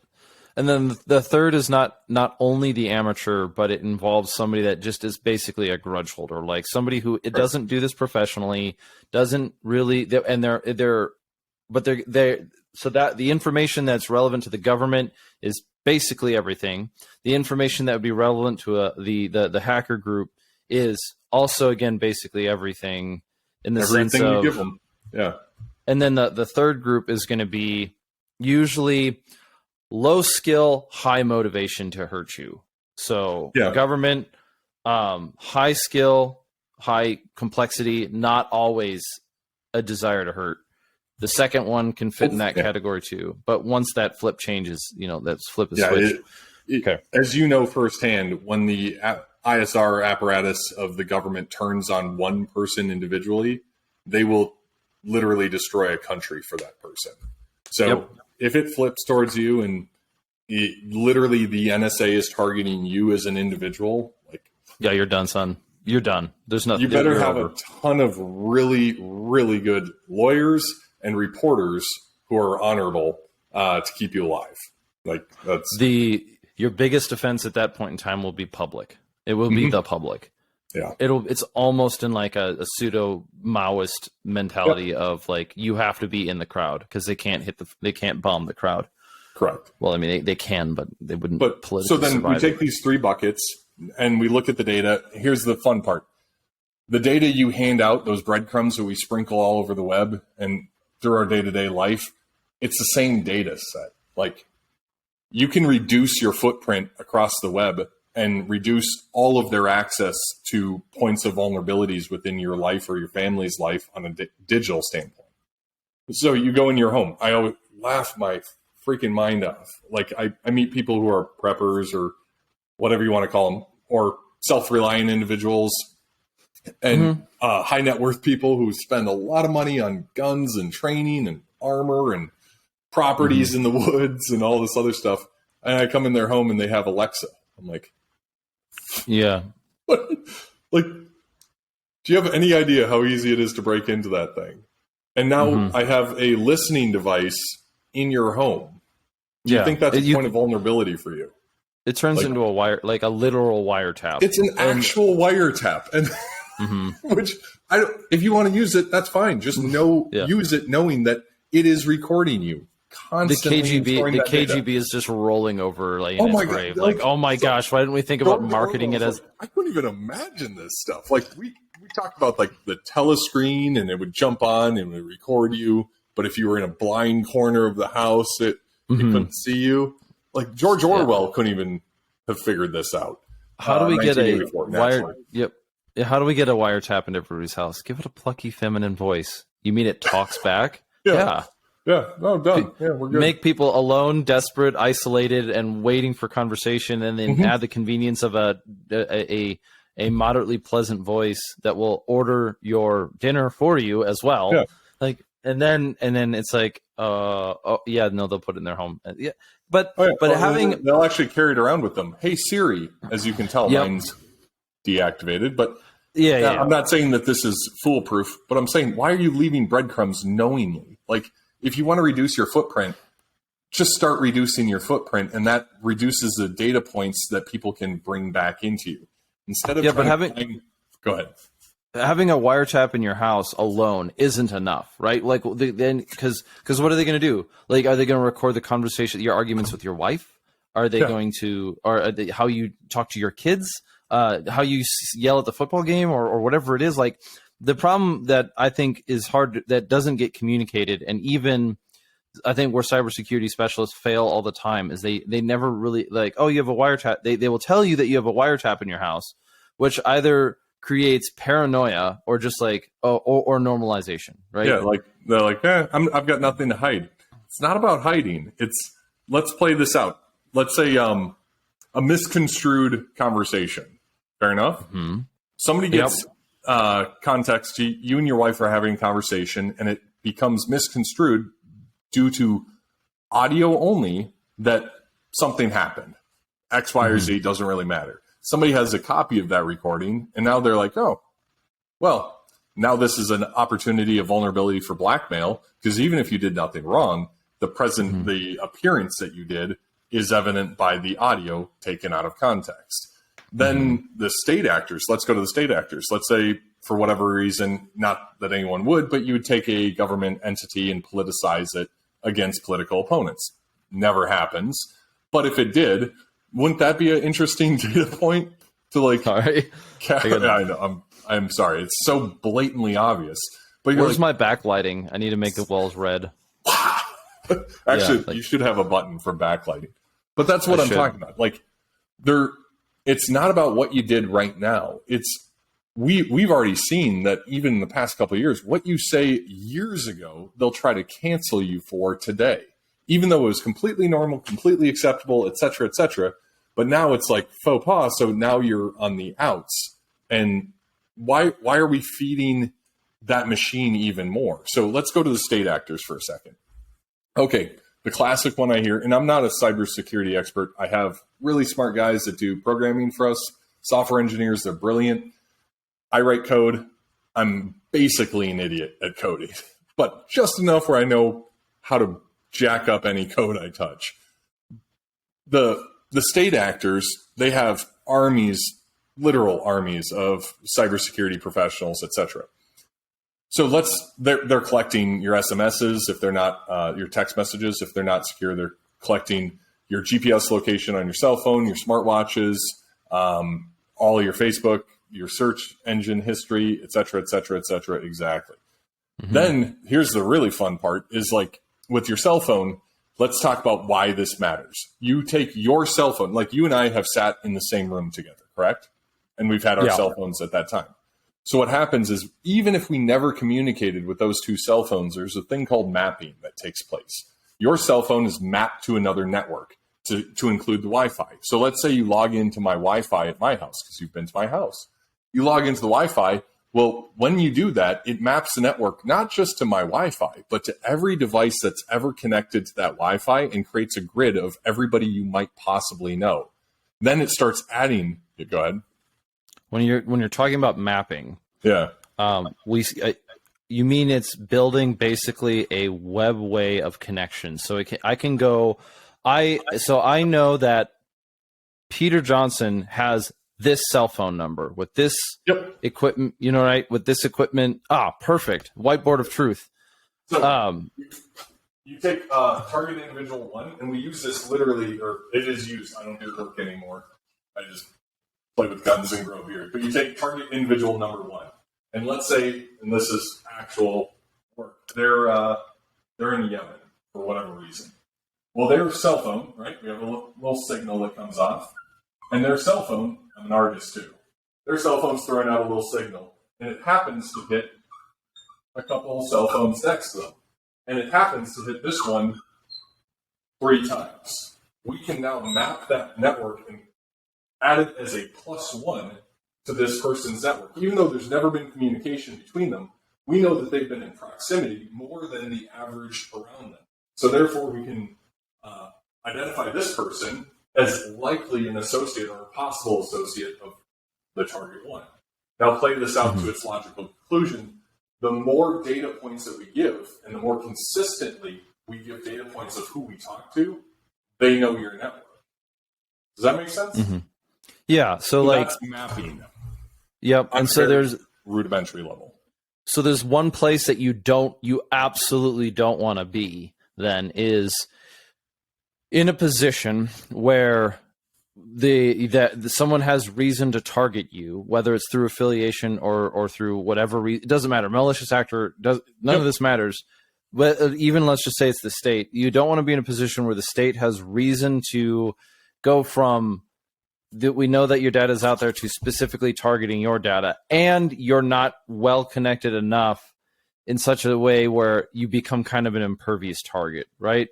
And then the third is not only the amateur, but it involves somebody that just is basically a grudge holder, like somebody who doesn't do this professionally, doesn't really, so that the information that's relevant to the government is basically everything. The information that would be relevant to the hacker group is also, again, basically everything in the sense of you give them. Yeah. And then the third group is going to be usually low skill, high motivation to hurt you. So government, high skill, high complexity, not always a desire to hurt. The second one can fit in that category too. But once that flip changes, that flip is switched. As you know firsthand, when the ISR apparatus of the government turns on one person individually, they will literally destroy a country for that person. So if it flips towards you and literally the NSA is targeting you as an individual, you're done, son. You're done. There's nothing. You better have a ton of really, really good lawyers and reporters who are honorable to keep you alive. Your biggest offense at that point in time will be public. It will be the public. Yeah. It's almost in like a pseudo Maoist mentality of like, you have to be in the crowd because they can't bomb the crowd. Correct. Well, I mean, they can, but they wouldn't. So then we take these 3 buckets and we look at the data. Here's the fun part. The data you hand out, those breadcrumbs that we sprinkle all over the web and through our day-to-day life, it's the same data set. Like, you can reduce your footprint across the web and reduce all of their access to points of vulnerabilities within your life or your family's life on a digital standpoint. So you go in your home. I always laugh my freaking mind off. Like I meet people who are preppers or whatever you want to call them, or self-reliant individuals and high net worth people who spend a lot of money on guns and training and armor and properties in the woods and all this other stuff. And I come in their home and they have Alexa. I'm like, like, do you have any idea how easy it is to break into that thing? And now I have a listening device in your home. Do you think that's a point of vulnerability for you? It turns into a literal wiretap. It's an actual wiretap. And which if you want to use it, that's fine. Just use it knowing that it is recording you. constantly the KGB is just rolling over like in its grave. Like, oh my gosh, why didn't we think about marketing it as? I couldn't even imagine this stuff. Like we talked about like the telescreen, and it would jump on and it would record you. But if you were in a blind corner of the house, it couldn't see you. Like George Orwell couldn't even have figured this out. How do we get a wire? Yep. How do we get a wiretap in everybody's house? Give it a plucky feminine voice. You mean it talks back? Yeah. No, done. Yeah, we're good. Make people alone, desperate, isolated, and waiting for conversation, and then add the convenience of a moderately pleasant voice that will order your dinner for you as well. Yeah. Like, and then it's like, they'll put it in their home. Yeah. But they'll actually carry it around with them. Hey Siri, as you can tell, mine's deactivated. But I'm not saying that this is foolproof, but I'm saying, why are you leaving breadcrumbs knowingly? Like, if you want to reduce your footprint, just start reducing your footprint, and that reduces the data points that people can bring back into you. Instead of go ahead. Having a wiretap in your house alone isn't enough, right? Like then, because what are they going to do? Like, are they going to record the conversation, your arguments with your wife? Are they going to, or how you talk to your kids? How you yell at the football game, or whatever it is? Like, the problem that I think is hard, that doesn't get communicated, and even I think where cybersecurity specialists fail all the time is they never really, like, oh, you have a wiretap. They will tell you that you have a wiretap in your house, which either creates paranoia or just like or normalization, right? Yeah, like they're like, I've got nothing to hide. It's not about hiding. It's, let's play this out. Let's say a misconstrued conversation. Fair enough. Mm-hmm. Somebody gets context. You and your wife are having a conversation, and it becomes misconstrued due to audio only that something happened. X, Y, or Z doesn't really matter. Somebody has a copy of that recording, and now they're like, oh, well, now this is an opportunity, a vulnerability for blackmail, because even if you did nothing wrong, the appearance that you did is evident by the audio taken out of context. Then the state actors, let's go to the state actors. Let's say, for whatever reason, not that anyone would, but you would take a government entity and politicize it against political opponents. Never happens. But if it did, wouldn't that be an interesting data point to like? Sorry. I know. I'm sorry. It's so blatantly obvious. But where's my backlighting? I need to make the walls red. Actually, you should have a button for backlighting. But that's what I'm talking about. Like, it's not about what you did right now. It's we've already seen that even in the past couple of years, what you say years ago, they'll try to cancel you for today, even though it was completely normal, completely acceptable, et cetera, et cetera. But now it's like faux pas. So now you're on the outs. And why are we feeding that machine even more? So let's go to the state actors for a second. Okay, the classic one I hear, and I'm not a cybersecurity expert. I have really smart guys that do programming for us, software engineers. They're brilliant. I write code. I'm basically an idiot at coding, but just enough where I know how to jack up any code I touch. The state actors, they have armies, literal armies of cybersecurity professionals, etc. So they're collecting your SMSs if they're not your text messages. If they're not secure, they're collecting your GPS location on your cell phone, your smartwatches, all your Facebook, your search engine history, et cetera, et cetera, et cetera. Exactly. Mm-hmm. Then here's the really fun part is like with your cell phone, let's talk about why this matters. You take your cell phone, like you and I have sat in the same room together, correct? And we've had our cell phones at that time. So what happens is even if we never communicated with those two cell phones, there's a thing called mapping that takes place. Your cell phone is mapped to another network to include the Wi-Fi. So let's say you log into my Wi-Fi at my house because you've been to my house. You log into the Wi-Fi. Well, when you do that, it maps the network not just to my Wi-Fi, but to every device that's ever connected to that Wi-Fi and creates a grid of everybody you might possibly know. Then it starts adding. Go ahead. When you're talking about mapping, you mean it's building basically a web way of connection. So I know that Peter Johnson has this cell phone number with this equipment, right? With this equipment. Perfect. Whiteboard of truth. So You take target individual 1, and we use this literally, or it is used. I don't do it work anymore. I just play with guns and grow beard. But you take target individual number 1, and let's say, and this is actual work, they're in Yemen for whatever reason. Well, their cell phone, right? We have a little signal that comes off, and their cell phone, I'm an artist too. Their cell phone's throwing out a little signal, and it happens to hit a couple of cell phones next to them. And it happens to hit this one 3 times. We can now map that network and add it as a +1 to this person's network. Even though there's never been communication between them, we know that they've been in proximity more than the average around them. So therefore, we can identify this person as likely an associate or a possible associate of the target 1. Now play this out to its logical conclusion. The more data points that we give, and the more consistently we give data points of who we talk to, they know your network. Does that make sense? Mm-hmm. Yeah. So like that's mapping. Yep. And so there's rudimentary level. So there's one place that you absolutely don't want to be. Then is in a position where someone has reason to target you, whether it's through affiliation or through whatever it doesn't matter. Malicious actor none of this matters. But even let's just say it's the state. You don't want to be in a position where the state has reason to go from that we know that your data is out there to specifically targeting your data, and you're not well connected enough in such a way where you become kind of an impervious target, right?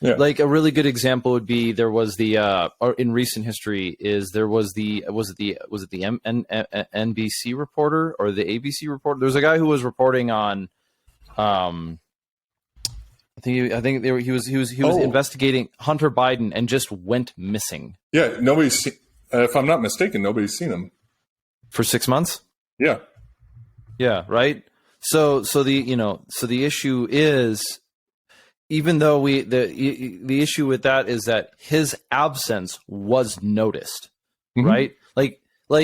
Yeah. Like a really good example would be there was or in recent history there was the NBC reporter or the ABC reporter. There was a guy who was reporting on, I think he was investigating Hunter Biden and just went missing. Yeah, if I'm not mistaken, nobody's seen him for 6 months. Yeah, yeah, right. So the issue is, even though the issue with that is that his absence was noticed, right? Like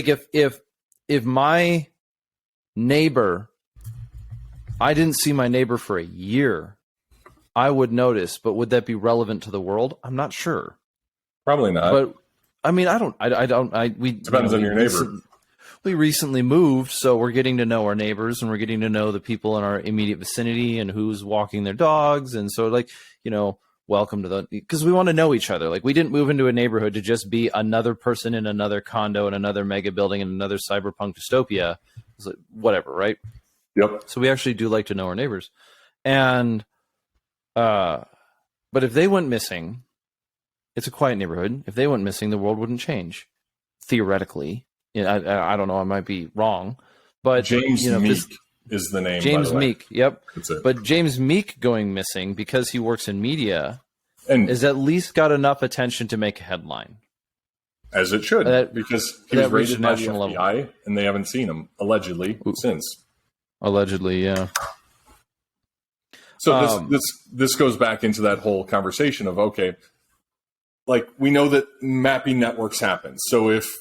if my neighbor, I didn't see my neighbor for a year, I would notice, but would that be relevant to the world? I'm not sure. Probably not. But I mean, depends on your neighbor. We recently moved, so we're getting to know our neighbors, and we're getting to know the people in our immediate vicinity and who's walking their dogs. And so, welcome because we want to know each other. Like, we didn't move into a neighborhood to just be another person in another condo in another mega building in another cyberpunk dystopia. It's like, whatever, right? Yep. So we actually do like to know our neighbors. And, but if they went missing, it's a quiet neighborhood. If they went missing, the world wouldn't change, theoretically. I don't know. I might be wrong, but James Meek is the name. James Meek. Yep. That's it. But James Meek going missing because he works in media and is at least got enough attention to make a headline. As it should, because he was raided by the FBI level. And they haven't seen him allegedly since. Allegedly, yeah. So this goes back into that whole conversation of, okay, like, we know that mapping networks happen. So if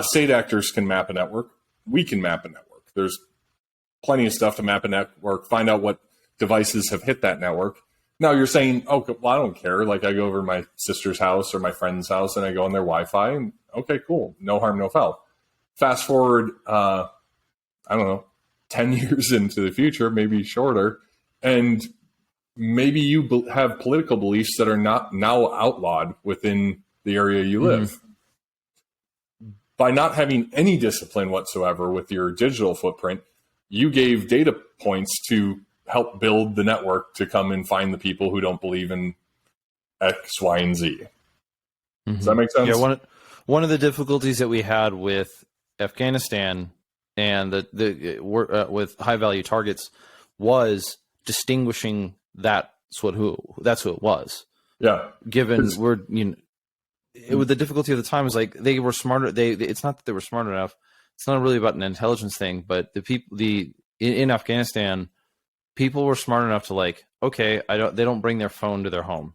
state actors can map a network, we can map a network. There's plenty of stuff to map a network, find out what devices have hit that network. Now you're saying, oh, well, I don't care. Like, I go over to my sister's house or my friend's house and I go on their Wi-Fi and okay, cool. No harm, no foul. Fast forward, I don't know, 10 years into the future, maybe shorter. And maybe you have political beliefs that are not now outlawed within the area you live. Mm-hmm. By not having any discipline whatsoever with your digital footprint, you gave data points to help build the network to come and find the people who don't believe in X, Y, and Z. Mm-hmm. Does that make sense? Yeah, one of the difficulties that we had with Afghanistan and with high value targets was distinguishing that's who it was. Yeah. Given the difficulty of the time is like they were smarter. It's not that they were smart enough. It's not really about an intelligence thing, but in Afghanistan, people were smart enough to like, okay, they don't bring their phone to their home.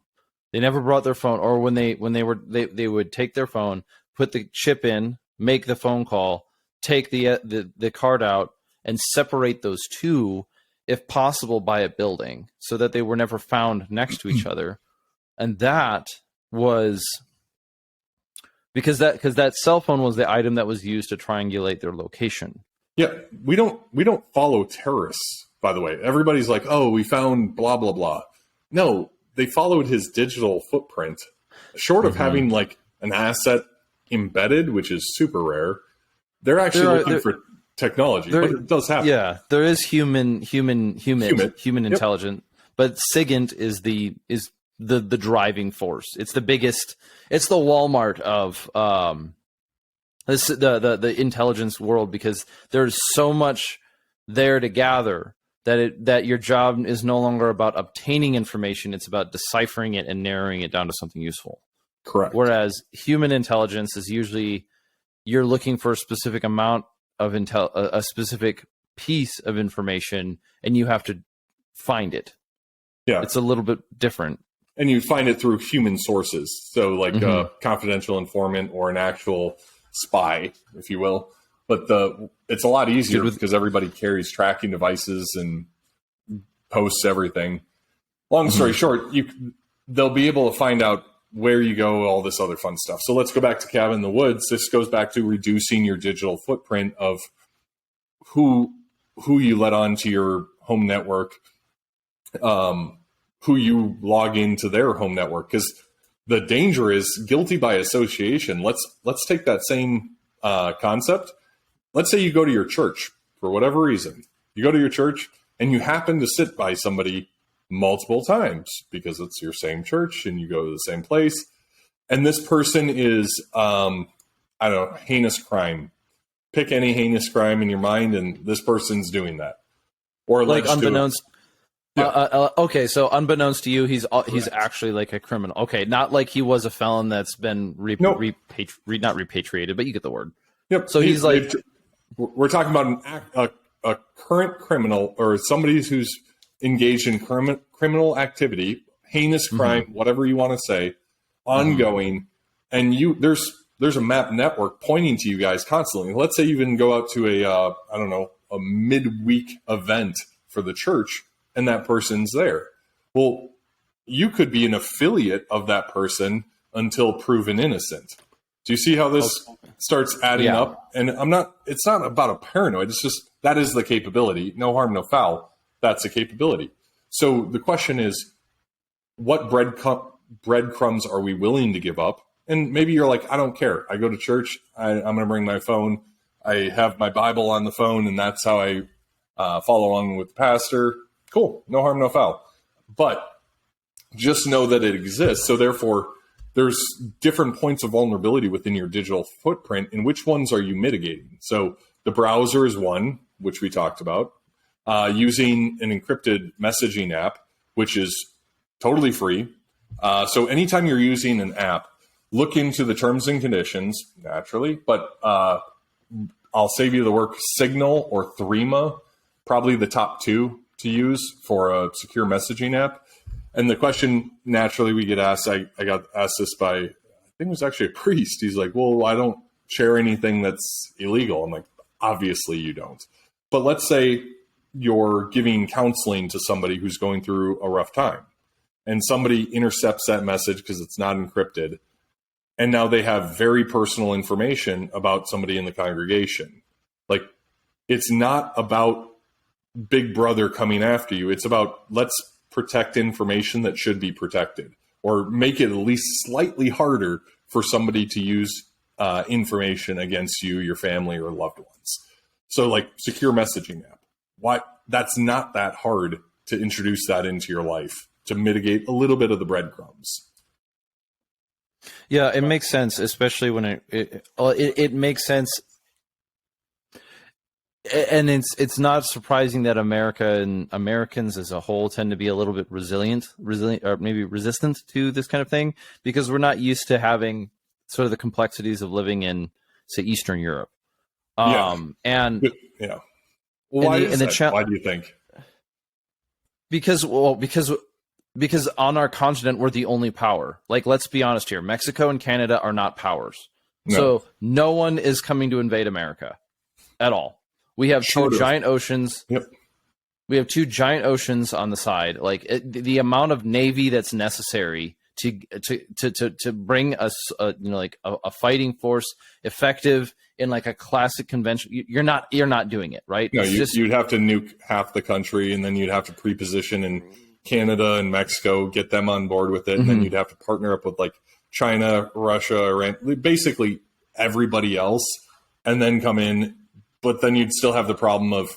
They never brought their phone, or when they would take their phone, put the chip in, make the phone call, take the card out, and separate those two. if possible, by a building so that they were never found next to each other. And that was because that cell phone was the item that was used to triangulate their location. Yeah, we don't follow terrorists, by the way. Everybody's like, oh, we found blah, blah, blah. No, they followed his digital footprint. Short of having like an asset embedded, which is super rare, they're actually looking for technology, but it does happen. Yeah, there is human intelligence, but SIGINT is the driving force. It's the biggest. It's the Walmart of the intelligence world, because there's so much there to gather that your job is no longer about obtaining information. It's about deciphering it and narrowing it down to something useful. Correct. Whereas human intelligence is usually you're looking for a specific amount of a specific piece of information, and you have to find it. Yeah, it's a little bit different. And you find it through human sources, so like a confidential informant or an actual spy, if you will. But it's a lot easier because everybody carries tracking devices and posts everything. Long story short, they'll be able to find out where you go, all this other fun stuff. So let's go back to Cabin in the Woods. This goes back to reducing your digital footprint of who you let onto your home network, who you log into their home network. Because the danger is guilty by association. Let's take that same concept. Let's say you go to your church for whatever reason. You go to your church and you happen to sit by somebody multiple times because it's your same church and you go to the same place. And this person is, I don't know, heinous crime. Pick any heinous crime in your mind, and this person's doing that. Or like unbeknownst. Okay, so unbeknownst to you, he's actually like a criminal. Okay, not like he was a felon that's been not repatriated, but you get the word. Yep. So he's like, we're talking about a current criminal or somebody who's engaged in criminal activity, heinous crime, whatever you want to say, ongoing, and there's a map network pointing to you guys constantly. Let's say you even go out to a midweek event for the church, and that person's there. Well, you could be an affiliate of that person until proven innocent. Do you see how this starts adding up? And it's not about a paranoid. It's just, that is the capability. No harm, no foul. That's a capability. So the question is, what breadcrumbs are we willing to give up? And maybe you're like, I don't care. I go to church. I'm going to bring my phone. I have my Bible on the phone, and that's how I follow along with the pastor. Cool. No harm, no foul. But just know that it exists. So therefore, there's different points of vulnerability within your digital footprint, and which ones are you mitigating? So the browser is one, which we talked about. Using an encrypted messaging app, which is totally free. So anytime you're using an app, look into the terms and conditions, naturally, but I'll save you the work. Signal or Threema, probably the top two to use for a secure messaging app. And the question naturally we get asked, I got asked this by, I think it was actually a priest. He's like, well, I don't share anything that's illegal. I'm like, obviously you don't. But let's say you're giving counseling to somebody who's going through a rough time, and somebody intercepts that message because it's not encrypted. And now they have very personal information about somebody in the congregation. Like, it's not about Big Brother coming after you. It's about, let's protect information that should be protected, or make it at least slightly harder for somebody to use information against you, your family, or loved ones. So like secure messaging app. Why? That's not that hard to introduce that into your life to mitigate a little bit of the breadcrumbs. Yeah, it makes sense, especially when it makes sense. And it's not surprising that America and Americans as a whole tend to be a little bit resilient, or maybe resistant to this kind of thing, because we're not used to having sort of the complexities of living in, say, Eastern Europe. Well, why is that? Why do you think? Because on our continent, we're the only power. Like, let's be honest here. Mexico and Canada are not powers. No. So no one is coming to invade America at all. We have two giant oceans. Yep. We have two giant oceans on the side. Like the amount of navy that's necessary to bring a fighting force effective in like a classic convention. You're not doing it, right? No, you'd have to nuke half the country, and then you'd have to pre-position in Canada and Mexico, get them on board with it, and then you'd have to partner up with like China, Russia, Iran, basically everybody else, and then come in. But then you'd still have the problem of,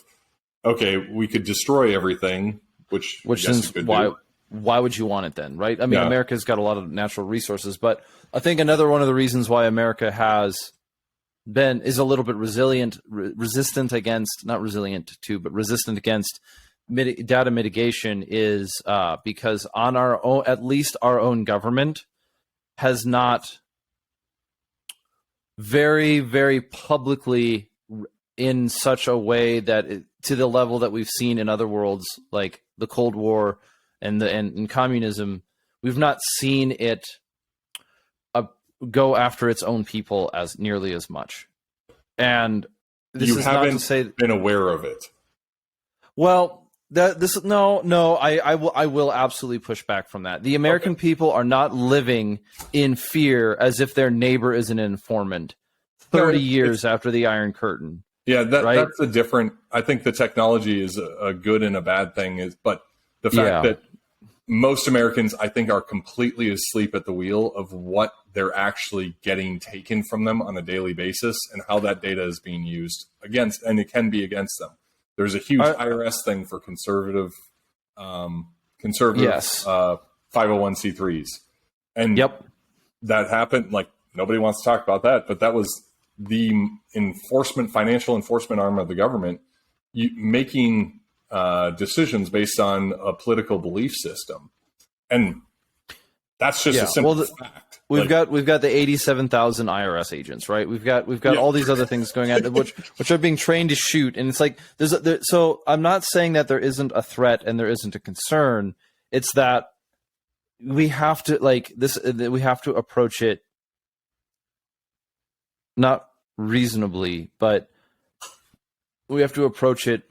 okay, we could destroy everything, which is why would you want it then, right? I mean, America's got a lot of natural resources, but I think another one of the reasons why America is a little bit resistant against data mitigation is because on our own, at least our own government has not very, very publicly in such a way that to the level that we've seen in other worlds, like the Cold War and communism, we've not seen it go after its own people as nearly as much. And this you is haven't not to say been aware of it. Well, I will absolutely push back from that. The American people are not living in fear as if their neighbor is an informant 30 years after the Iron Curtain. Yeah, right? That's a different. I think the technology is a good and a bad thing, but the fact that most Americans, I think, are completely asleep at the wheel of what they're actually getting taken from them on a daily basis and how that data is being used against, and it can be against them. There's a huge IRS thing for conservative 501c3s. And that happened. Like, nobody wants to talk about that, but that was the financial enforcement arm of the government making decisions based on a political belief system. And that's just a simple fact. We've got the 87,000 IRS agents, right? We've got all these other things going on which are being trained to shoot, and it's like so I'm not saying that there isn't a threat and there isn't a concern. It's that we have to we have to approach it not reasonably, but we have to approach it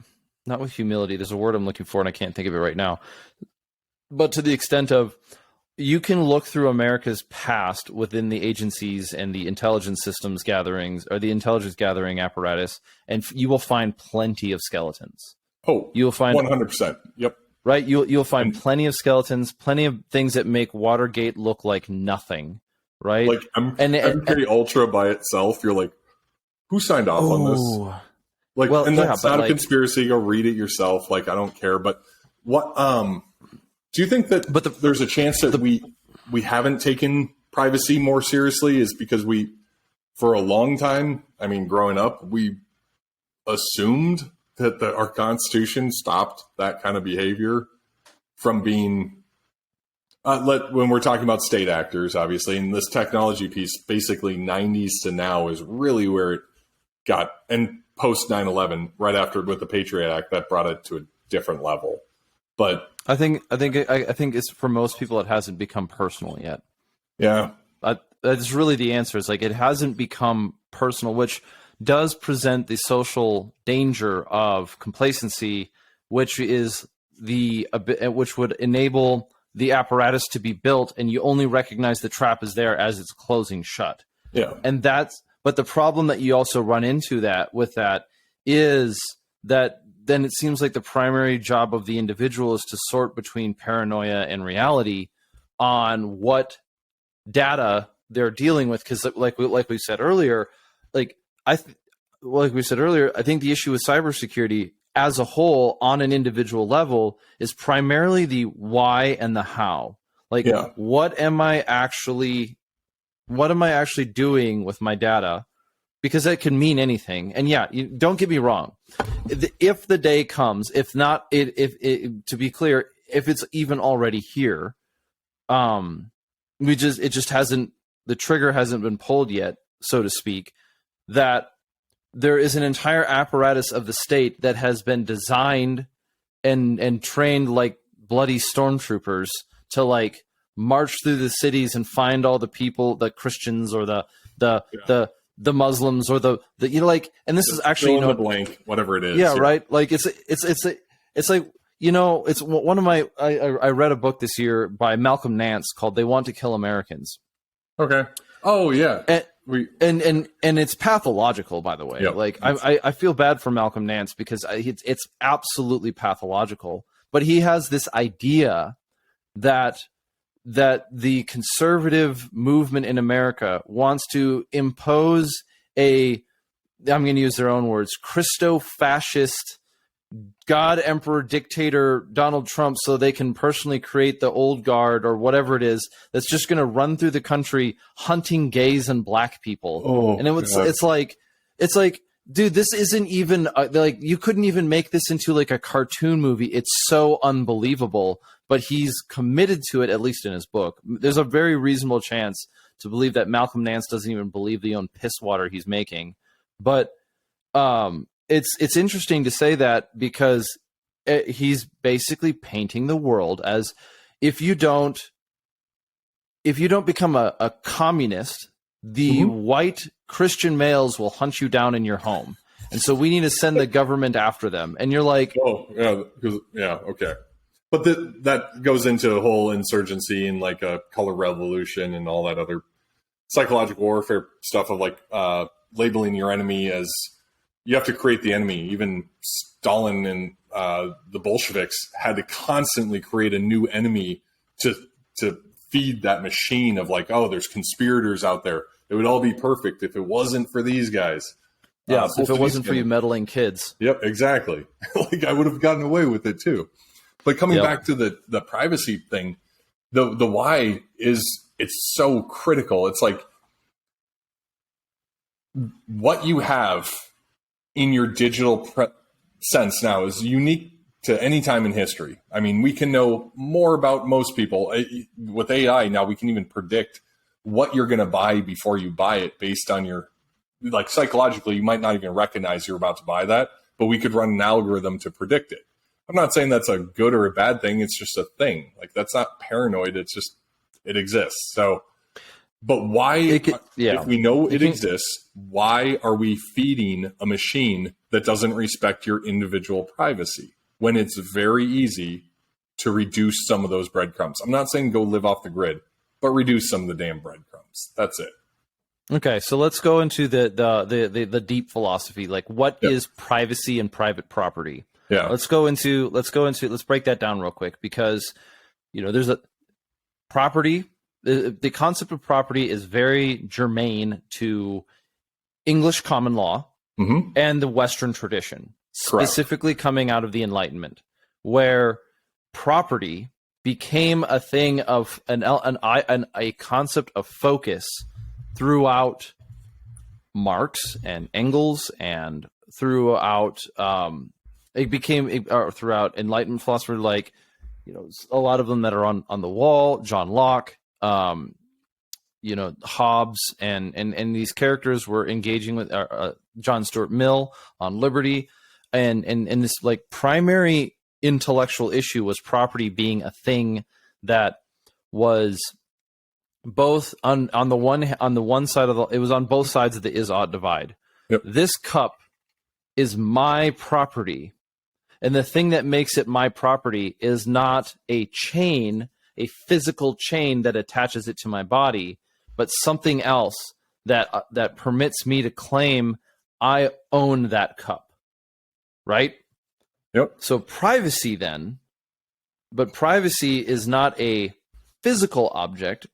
not with humility. There's a word I'm looking for and I can't think of it right now. But to the extent of, you can look through America's past within the agencies and the intelligence systems gatherings or the intelligence gathering apparatus, and you will find plenty of skeletons. Oh, you'll find 100%. Yep. Right. You'll find plenty of skeletons, plenty of things that make Watergate look like nothing. Right. Like MK Ultra by itself, you're like, who signed off on this? Like, and that's not a conspiracy. Go read it yourself. Like, I don't care. But what? Do you think that there's a chance that we haven't taken privacy more seriously is because for a long time, I mean, growing up, we assumed that our Constitution stopped that kind of behavior from being, when we're talking about state actors, obviously, and this technology piece, basically 90s to now is really where it got, and post 9/11, right after with the Patriot Act, that brought it to a different level. But I think it's, for most people, it hasn't become personal yet. Yeah. That's really the answer. It's like, it hasn't become personal, which does present the social danger of complacency, which would enable the apparatus to be built, and you only recognize the trap is there as it's closing shut. Yeah. But the problem that you also run into with that is that then it seems like the primary job of the individual is to sort between paranoia and reality on what data they're dealing with. Because like we said earlier, I think the issue with cybersecurity as a whole on an individual level is primarily the why and the how. What am I actually doing with my data? Because that can mean anything. And don't get me wrong. If the day comes, to be clear, if it's even already here, the trigger hasn't been pulled yet, so to speak, that there is an entire apparatus of the state that has been designed and trained like bloody stormtroopers to march through the cities and find all the people, the Christians or the Muslims or and this is actually the blank, whatever it is. Yeah, right. Like it's like, you know, it's one of my, I read a book this year by Malcolm Nance called They Want to Kill Americans. Okay. Oh yeah. And it's pathological, by the way. Yep. Like I feel bad for Malcolm Nance because it's absolutely pathological, but he has this idea that the conservative movement in America wants to impose I'm going to use their own words, Christo-fascist God, Emperor, Dictator, Donald Trump, so they can personally create the old guard or whatever it is that's just going to run through the country hunting gays and black people. Oh, and it's like, dude, this isn't even like, you couldn't even make this into like a cartoon movie. It's so unbelievable, but he's committed to it, at least in his book. There's a very reasonable chance to believe that Malcolm Nance doesn't even believe the own piss water he's making. But, it's interesting to say that because he's basically painting the world as if you don't become a communist, the white Christian males will hunt you down in your home. And so we need to send the government after them. And you're like, oh yeah, okay. But that goes into a whole insurgency and like a color revolution and all that other psychological warfare stuff of like labeling your enemy as, you have to create the enemy. Even Stalin and the Bolsheviks had to constantly create a new enemy to feed that machine of like, oh, there's conspirators out there. It would all be perfect if it wasn't for these guys. Yeah, if it wasn't for you meddling kids. Yep, exactly. Like I would have gotten away with it too. But coming back to the privacy thing, the why is, it's so critical. It's like what you have in your digital sense now is unique to any time in history. I mean, we can know more about most people. With AI now, we can even predict what you're going to buy before you buy it based on your, like psychologically, you might not even recognize you're about to buy that, but we could run an algorithm to predict it. I'm not saying that's a good or a bad thing. It's just a thing. Like that's not paranoid. It's just, it exists. So, but why, if we know it exists, why are we feeding a machine that doesn't respect your individual privacy when it's very easy to reduce some of those breadcrumbs? I'm not saying go live off the grid, but reduce some of the damn breadcrumbs. That's it. Okay, so let's go into the deep philosophy. Like, what is privacy and private property? Yeah. Let's break that down real quick because, you know, there's a property. The concept of property is very germane to English common law and the Western tradition, specifically coming out of the Enlightenment, where property became a thing of a concept of focus throughout Marx and Engels and throughout throughout Enlightenment philosophers, like, you know, a lot of them that are on the wall, John Locke, you know, Hobbes, and these characters were engaging with John Stuart Mill on liberty, and this like primary intellectual issue was property being a thing that was both on the one side of it was on both sides of the is-ought divide. Yep. This cup is my property, and the thing that makes it my property is not a chain, a physical chain that attaches it to my body, but something else that permits me to claim I own that cup, right? Yep. So privacy then, but privacy is not a physical object,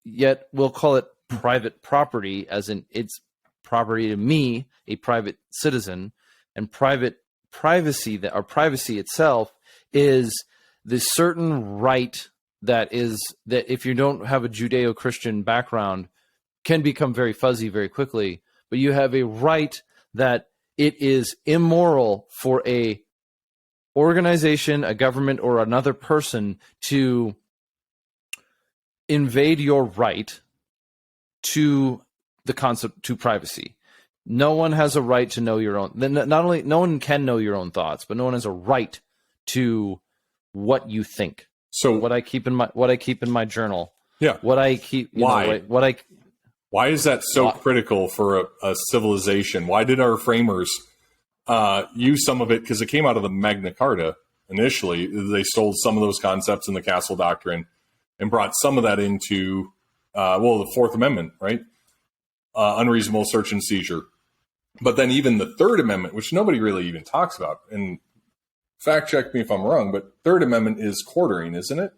yet we'll call it private property, as in it's property to me, a private citizen, and privacy itself is the certain right that if you don't have a Judeo-Christian background can become very fuzzy very quickly, but you have a right that it is immoral for a organization, a government, or another person to invade your right to the concept to privacy. No one has a right to know your own. Not only no one can know your own thoughts, but no one has a right to what you think. So what I keep in my journal. Yeah. What I keep. Why? Why is that so critical for a civilization? Why did our framers use some of it? Because it came out of the Magna Carta, initially. They stole some of those concepts in the Castle Doctrine and brought some of that into, the Fourth Amendment, right? Unreasonable search and seizure. But then even the Third Amendment, which nobody really even talks about, and fact check me if I'm wrong, but Third Amendment is quartering, isn't it?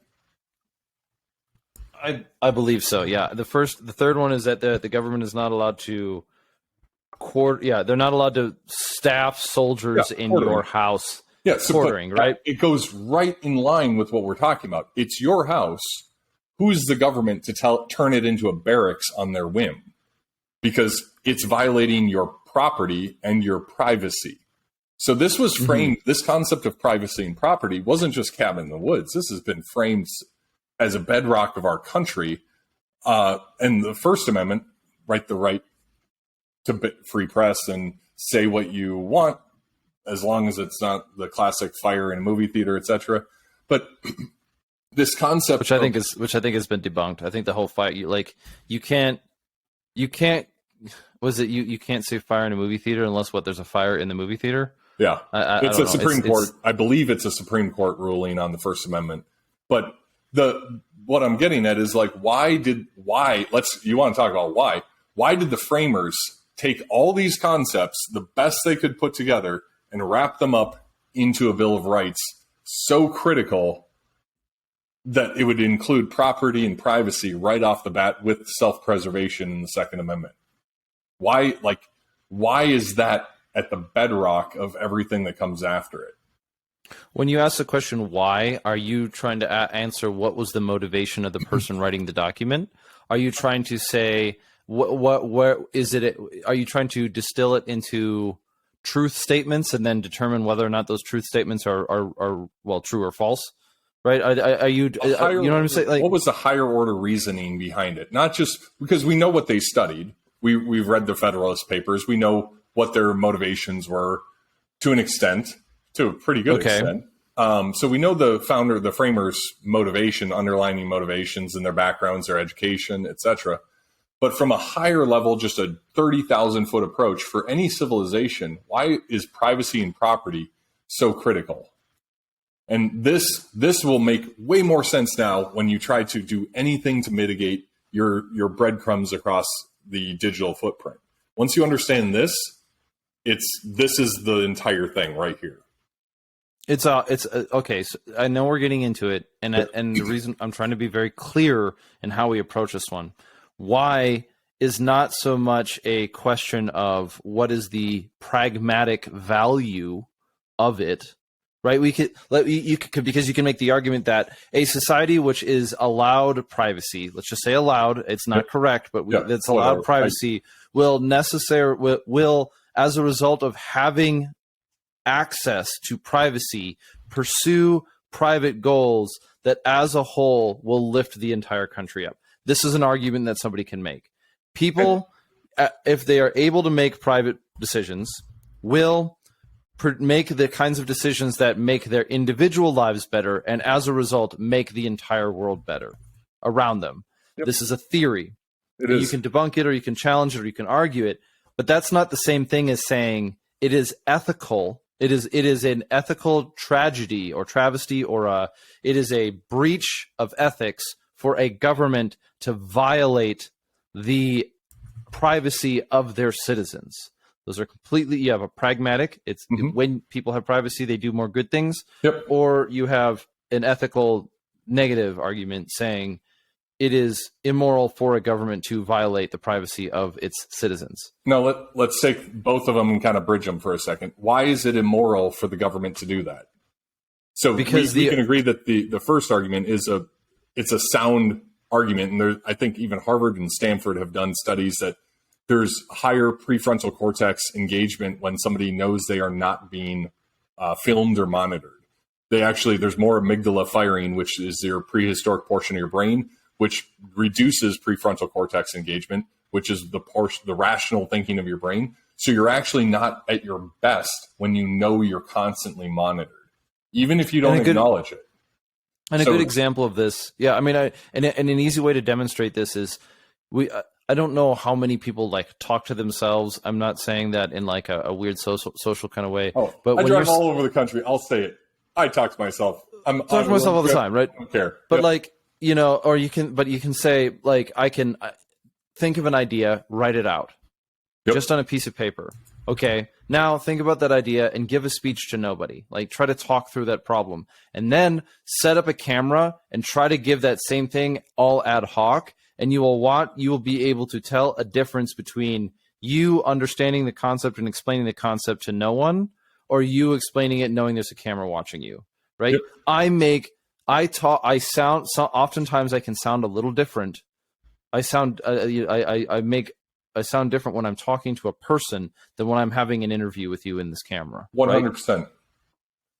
I believe so. Yeah. The third one is that the government is not allowed to they're not allowed to staff soldiers in your house. Yeah, so quartering, right? It goes right in line with what we're talking about. It's your house. Who's the government to turn it into a barracks on their whim? Because it's violating your property and your privacy. So this was framed, this concept of privacy and property wasn't just Cabin in the Woods. This has been framed as a bedrock of our country. And the First Amendment, right, the right to free press and say what you want, as long as it's not the classic fire in a movie theater, etc. But this concept, which I think has been debunked. I think the whole fight, you can't was it you can't say fire in a movie theater unless there's a fire in the movie theater. Yeah, it's a Supreme Court. I believe it's a Supreme Court ruling on the First Amendment. But what I'm getting at is you want to talk about why? Why did the framers take all these concepts, the best they could put together, and wrap them up into a Bill of Rights so critical that it would include property and privacy right off the bat with self-preservation in the Second Amendment? Why is that at the bedrock of everything that comes after it? When you ask the question why, are you trying to answer what was the motivation of the person writing the document? Are you trying to say what is it? Are you trying to distill it into truth statements and then determine whether or not those truth statements are true or false? Right? Are you? You know what I'm saying? What was the higher order reasoning behind it? Not just because we know what they studied. We've read the Federalist Papers. We know what their motivations were to an extent, to a pretty good extent. So we know the framers' motivation, underlying motivations and their backgrounds, their education, etc. But from a higher level, just a 30,000-foot approach for any civilization, why is privacy and property so critical? And this will make way more sense now when you try to do anything to mitigate your breadcrumbs across the digital footprint. Once you understand this is the entire thing right here. It's okay. So I know we're getting into it, and the reason I'm trying to be very clear in how we approach this one. Why is not so much a question of what is the pragmatic value of it, right? You could because you can make the argument that a society which is allowed privacy, let's just say allowed, it's not correct, but it's allowed privacy, will as a result of having access to privacy, pursue private goals that as a whole will lift the entire country up. This is an argument that somebody can make. People, if they are able to make private decisions, will make the kinds of decisions that make their individual lives better, and as a result, make the entire world better around them. Yep. This is a theory. You can debunk it, or you can challenge it, or you can argue it, but that's not the same thing as saying it is ethical. It is an ethical tragedy or travesty, or it is a breach of ethics for a government to violate the privacy of their citizens. Those are completely, you have a pragmatic, it's when people have privacy, they do more good things. Yep. Or you have an ethical negative argument saying it is immoral for a government to violate the privacy of its citizens. Now, let's take both of them and kind of bridge them for a second. Why is it immoral for the government to do that? So because we can agree that the first argument is it's a sound argument, and I think even Harvard and Stanford have done studies that there's higher prefrontal cortex engagement when somebody knows they are not being filmed or monitored. There's more amygdala firing, which is your prehistoric portion of your brain, which reduces prefrontal cortex engagement, which is the rational thinking of your brain. So you're actually not at your best when you know you're constantly monitored, even if you don't acknowledge it. And a good example of this, and an easy way to demonstrate this is I don't know how many people talk to themselves. I'm not saying that in a weird social kind of way. But I drive all over the country. I'll say it. I talk to myself. I'm talk to myself all the time, right? I don't care. But like, you know, or you can say like, I can think of an idea, write it out just on a piece of paper. Okay, now think about that idea and give a speech to nobody. Like, try to talk through that problem, and then set up a camera and try to give that same thing all ad hoc. And you will be able to tell a difference between you understanding the concept and explaining the concept to no one, or you explaining it knowing there's a camera watching you. Right? Yep. Oftentimes I can sound a little different. I sound different when I'm talking to a person than when I'm having an interview with you in this camera. 100%.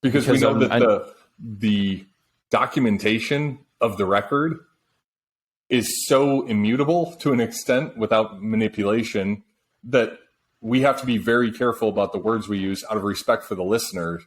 Because we know that the documentation of the record is so immutable to an extent without manipulation that we have to be very careful about the words we use out of respect for the listener,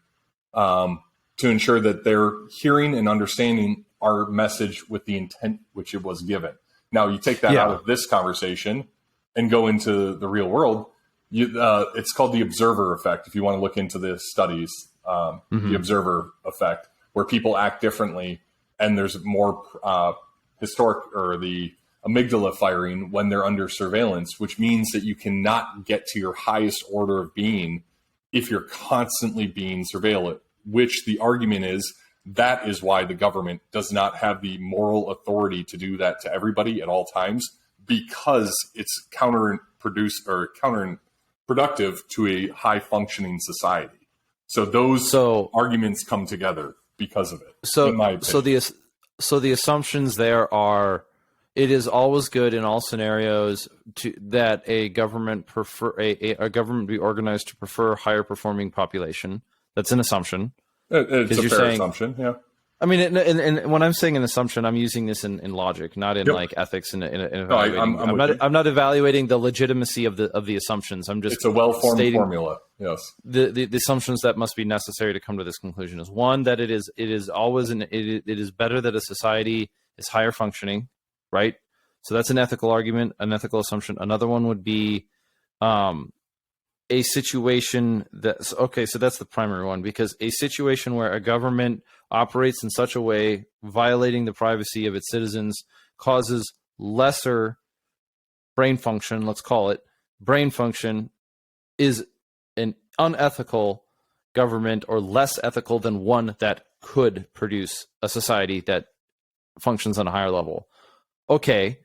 to ensure that they're hearing and understanding our message with the intent which it was given. Now, you take that out of this conversation and go into the real world. It's called the observer effect. If you want to look into the studies, the observer effect, where people act differently and there's more historic or the amygdala firing when they're under surveillance, which means that you cannot get to your highest order of being if you're constantly being surveilled, which the argument is that is why the government does not have the moral authority to do that to everybody at all times, because it's counterproductive to a high functioning society. So those arguments come together because of it. In my opinion. So the assumptions there are, it is always good in all scenarios that a government a government be organized to prefer higher performing population. That's an assumption. It's a fair assumption, yeah. I mean, and when I'm saying an assumption, I'm using this in logic, not in like ethics. I'm not evaluating the legitimacy of the assumptions. I'm just, it's a well-formed formula. Yes. The assumptions that must be necessary to come to this conclusion is one, that it is better that a society is higher functioning, right? So that's an ethical argument, an ethical assumption. Another one would be a situation that's okay. So that's the primary one, because a situation where a government operates in such a way, violating the privacy of its citizens, causes lesser brain function, let's call it brain function, is an unethical government, or less ethical than one that could produce a society that functions on a higher level. Okay.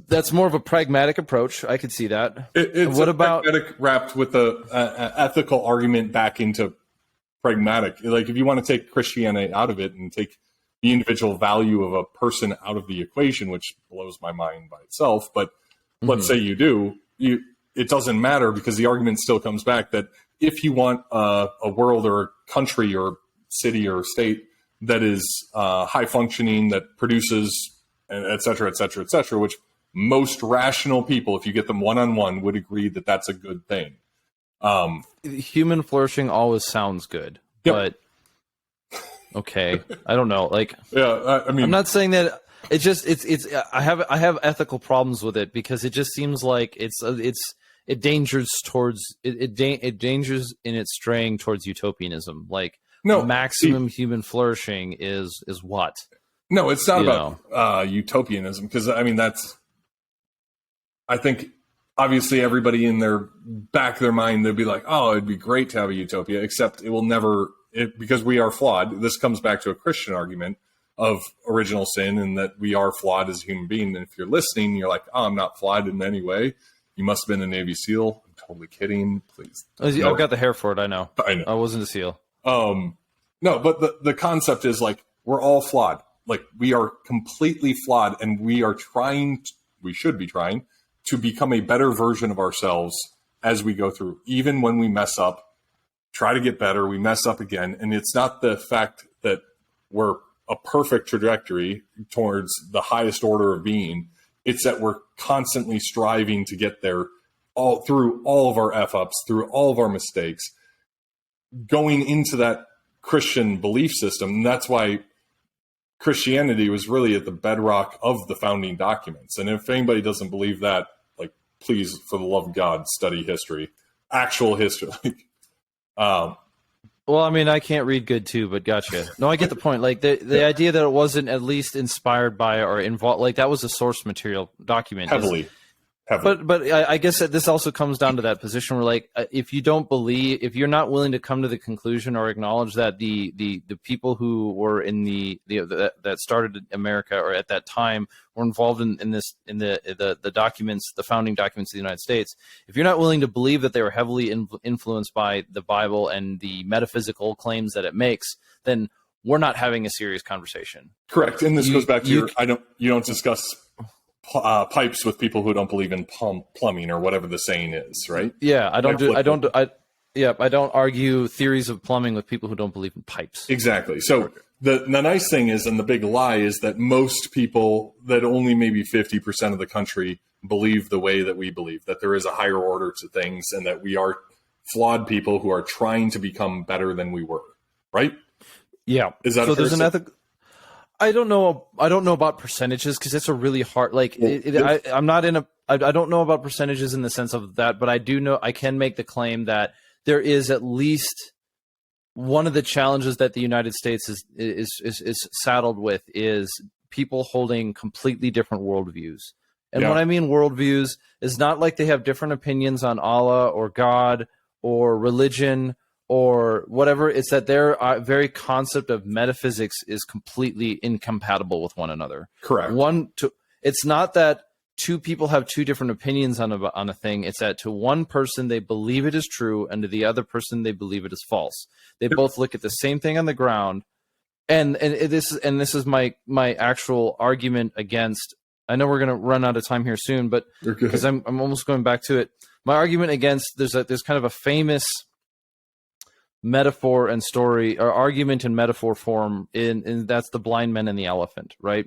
That's more of a pragmatic approach. I could see that. It's pragmatic wrapped with a ethical argument back into pragmatic. Like, if you want to take Christianity out of it and take the individual value of a person out of the equation, which blows my mind by itself, but let's say you do, it doesn't matter, because the argument still comes back that if you want a world or a country or city or state that is high functioning, that produces, et cetera, which most rational people, if you get them one-on-one, would agree that that's a good thing. Human flourishing always sounds good, but okay, I don't know. Like, I mean, I'm not saying that. It just I have ethical problems with it, because it just seems like it dangers in its straying towards utopianism. Like, maximum human flourishing is what? No, it's not about utopianism, because I mean, I think obviously everybody in their back of their mind, they'd be like, oh, it'd be great to have a utopia, except it will never, because we are flawed. This comes back to a Christian argument of original sin, and that we are flawed as a human being. And if you're listening, you're like, oh, I'm not flawed in any way. You must have been a Navy SEAL. I'm totally kidding. Please. I've got the hair for it. I know. I wasn't a SEAL. No, but the concept is, like, we're all flawed. Like, we are completely flawed, and we should be trying to become a better version of ourselves as we go through. Even when we mess up, try to get better, we mess up again. And it's not the fact that we're a perfect trajectory towards the highest order of being. It's that we're constantly striving to get there, through all of our F-ups, through all of our mistakes, going into that Christian belief system. And that's why Christianity was really at the bedrock of the founding documents. And if anybody doesn't believe that, like, please, for the love of God, study history, actual history. Well, I mean, I can't read good too, but gotcha. No, I get the point. Like the idea that it wasn't at least inspired by or involved, like that was a source material document. Heavily. But I guess that this also comes down to that position where, like, if you don't believe, if you're not willing to come to the conclusion or acknowledge that the people who were in that started America or at that time were involved in the documents, the founding documents of the United States, if you're not willing to believe that they were heavily influenced by the Bible and the metaphysical claims that it makes, then we're not having a serious conversation. Correct, and this goes back to you don't discuss pipes with people who don't believe in plumbing or whatever the saying is, right? Yeah, I don't argue theories of plumbing with people who don't believe in pipes. Exactly. So the nice thing is, and the big lie is that most people, that only maybe 50% of the country believe the way that we believe, that there is a higher order to things and that we are flawed people who are trying to become better than we were, right? Yeah. Is that so? There's an ethical. I don't know about percentages because it's a really hard. Like, I'm not in a. I don't know about percentages in the sense of that, but I do know I can make the claim that there is at least one of the challenges that the United States is saddled with is people holding completely different worldviews. And when I mean worldviews, is not like they have different opinions on Allah or God or religion or whatever. It's that their very concept of metaphysics is completely incompatible with one another. Correct. It's not that two people have two different opinions on a thing. It's that to one person they believe it is true, and to the other person they believe it is false. They both look at the same thing on the ground, and this is my actual argument against. I know we're going to run out of time here soon, but because I'm almost going back to it. My argument against there's kind of a famous metaphor and story or argument in metaphor form in that's the blind men and the elephant, right?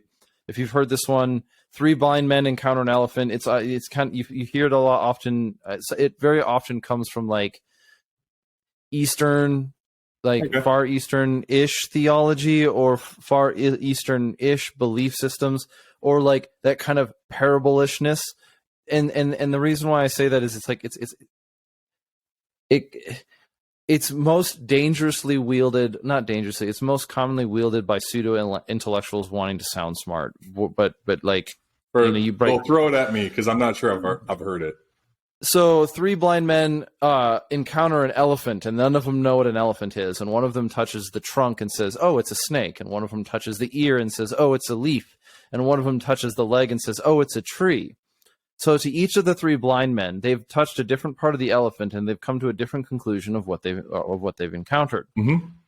If you've heard this one, 3 blind men encounter an elephant. It's kind of, you hear it a lot often. It very often comes from like Eastern, Far Eastern-ish theology or Far Eastern-ish belief systems, or like that kind of parabolishness. And the reason why I say that is it's most dangerously wielded, not dangerously, it's most commonly wielded by pseudo-intellectuals wanting to sound smart. But like, well, throw it at me because I'm not sure I've heard it. So 3 blind men encounter an elephant, and none of them know what an elephant is. And one of them touches the trunk and says, "Oh, it's a snake." And one of them touches the ear and says, "Oh, it's a leaf." And one of them touches the leg and says, "Oh, it's a tree." So to each of the 3 blind men, they've touched a different part of the elephant, and they've come to a different conclusion of what they've encountered,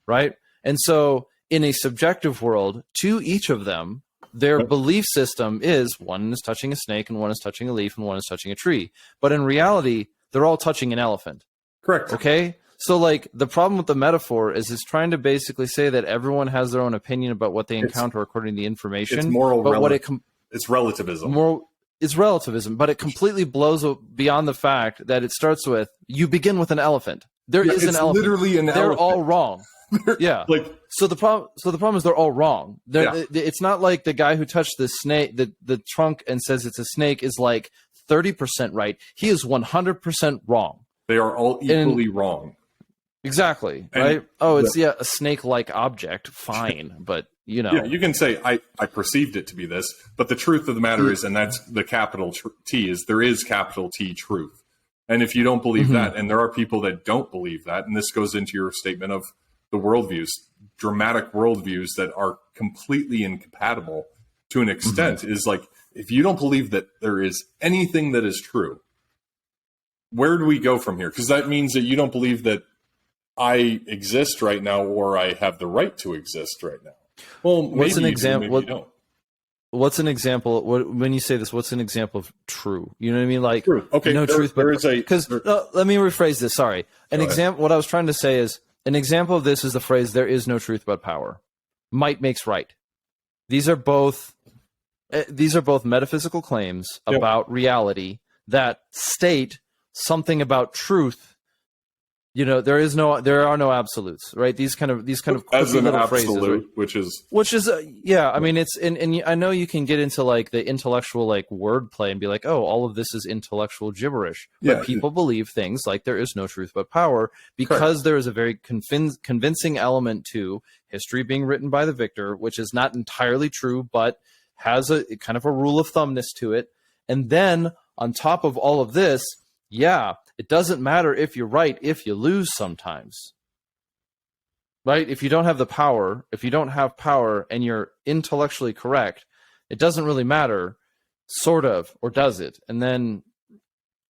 right? And so in a subjective world, to each of them, their belief system is one is touching a snake, and one is touching a leaf, and one is touching a tree. But in reality, they're all touching an elephant. Correct. Okay? So like the problem with the metaphor is it's trying to basically say that everyone has their own opinion about what they encounter according to the information. It's moral, but it's relativism. It's relativism, but it completely blows beyond the fact that it starts with, you begin with an elephant. There is an elephant. Literally an They're elephant. all wrong. Yeah. So the problem is they're all wrong. It's not like the guy who touched the snake, the trunk, and says it's a snake is like 30% right. He is 100% wrong. They are all equally wrong. Exactly. Right. Oh, it's a snake-like object. Fine, but Yeah, you can say I perceived it to be this, but the truth of the matter is, and that's the capital T, is there is capital T truth. And if you don't believe that, and there are people that don't believe that, and this goes into your statement of the worldviews, dramatic worldviews that are completely incompatible to an extent, is like, if you don't believe that there is anything that is true, where do we go from here? Because that means that you don't believe that I exist right now, or I have the right to exist right now. Well, what's an example? Maybe you don't. What's an example? When you say this, what's an example of true? You know what I mean? Like, true. Okay, truth, but let me rephrase this. Sorry, an example. What I was trying to say is an example of this is the phrase "there is no truth but power." Might makes right. These are both metaphysical claims about reality that state something about truth there are no absolutes, right? These kind of as an little absolute, phrases, which is yeah. I mean, it's and I know you can get into like the intellectual like wordplay and be like, oh, all of this is intellectual gibberish, but people believe things like there is no truth but power because there is a very convincing element to history being written by the victor, which is not entirely true, but has a kind of a rule of thumbness to it. And then on top of all of this, it doesn't matter if you're right if you lose sometimes. Right? If you don't have power and you're intellectually correct, it doesn't really matter, sort of, or does it? And then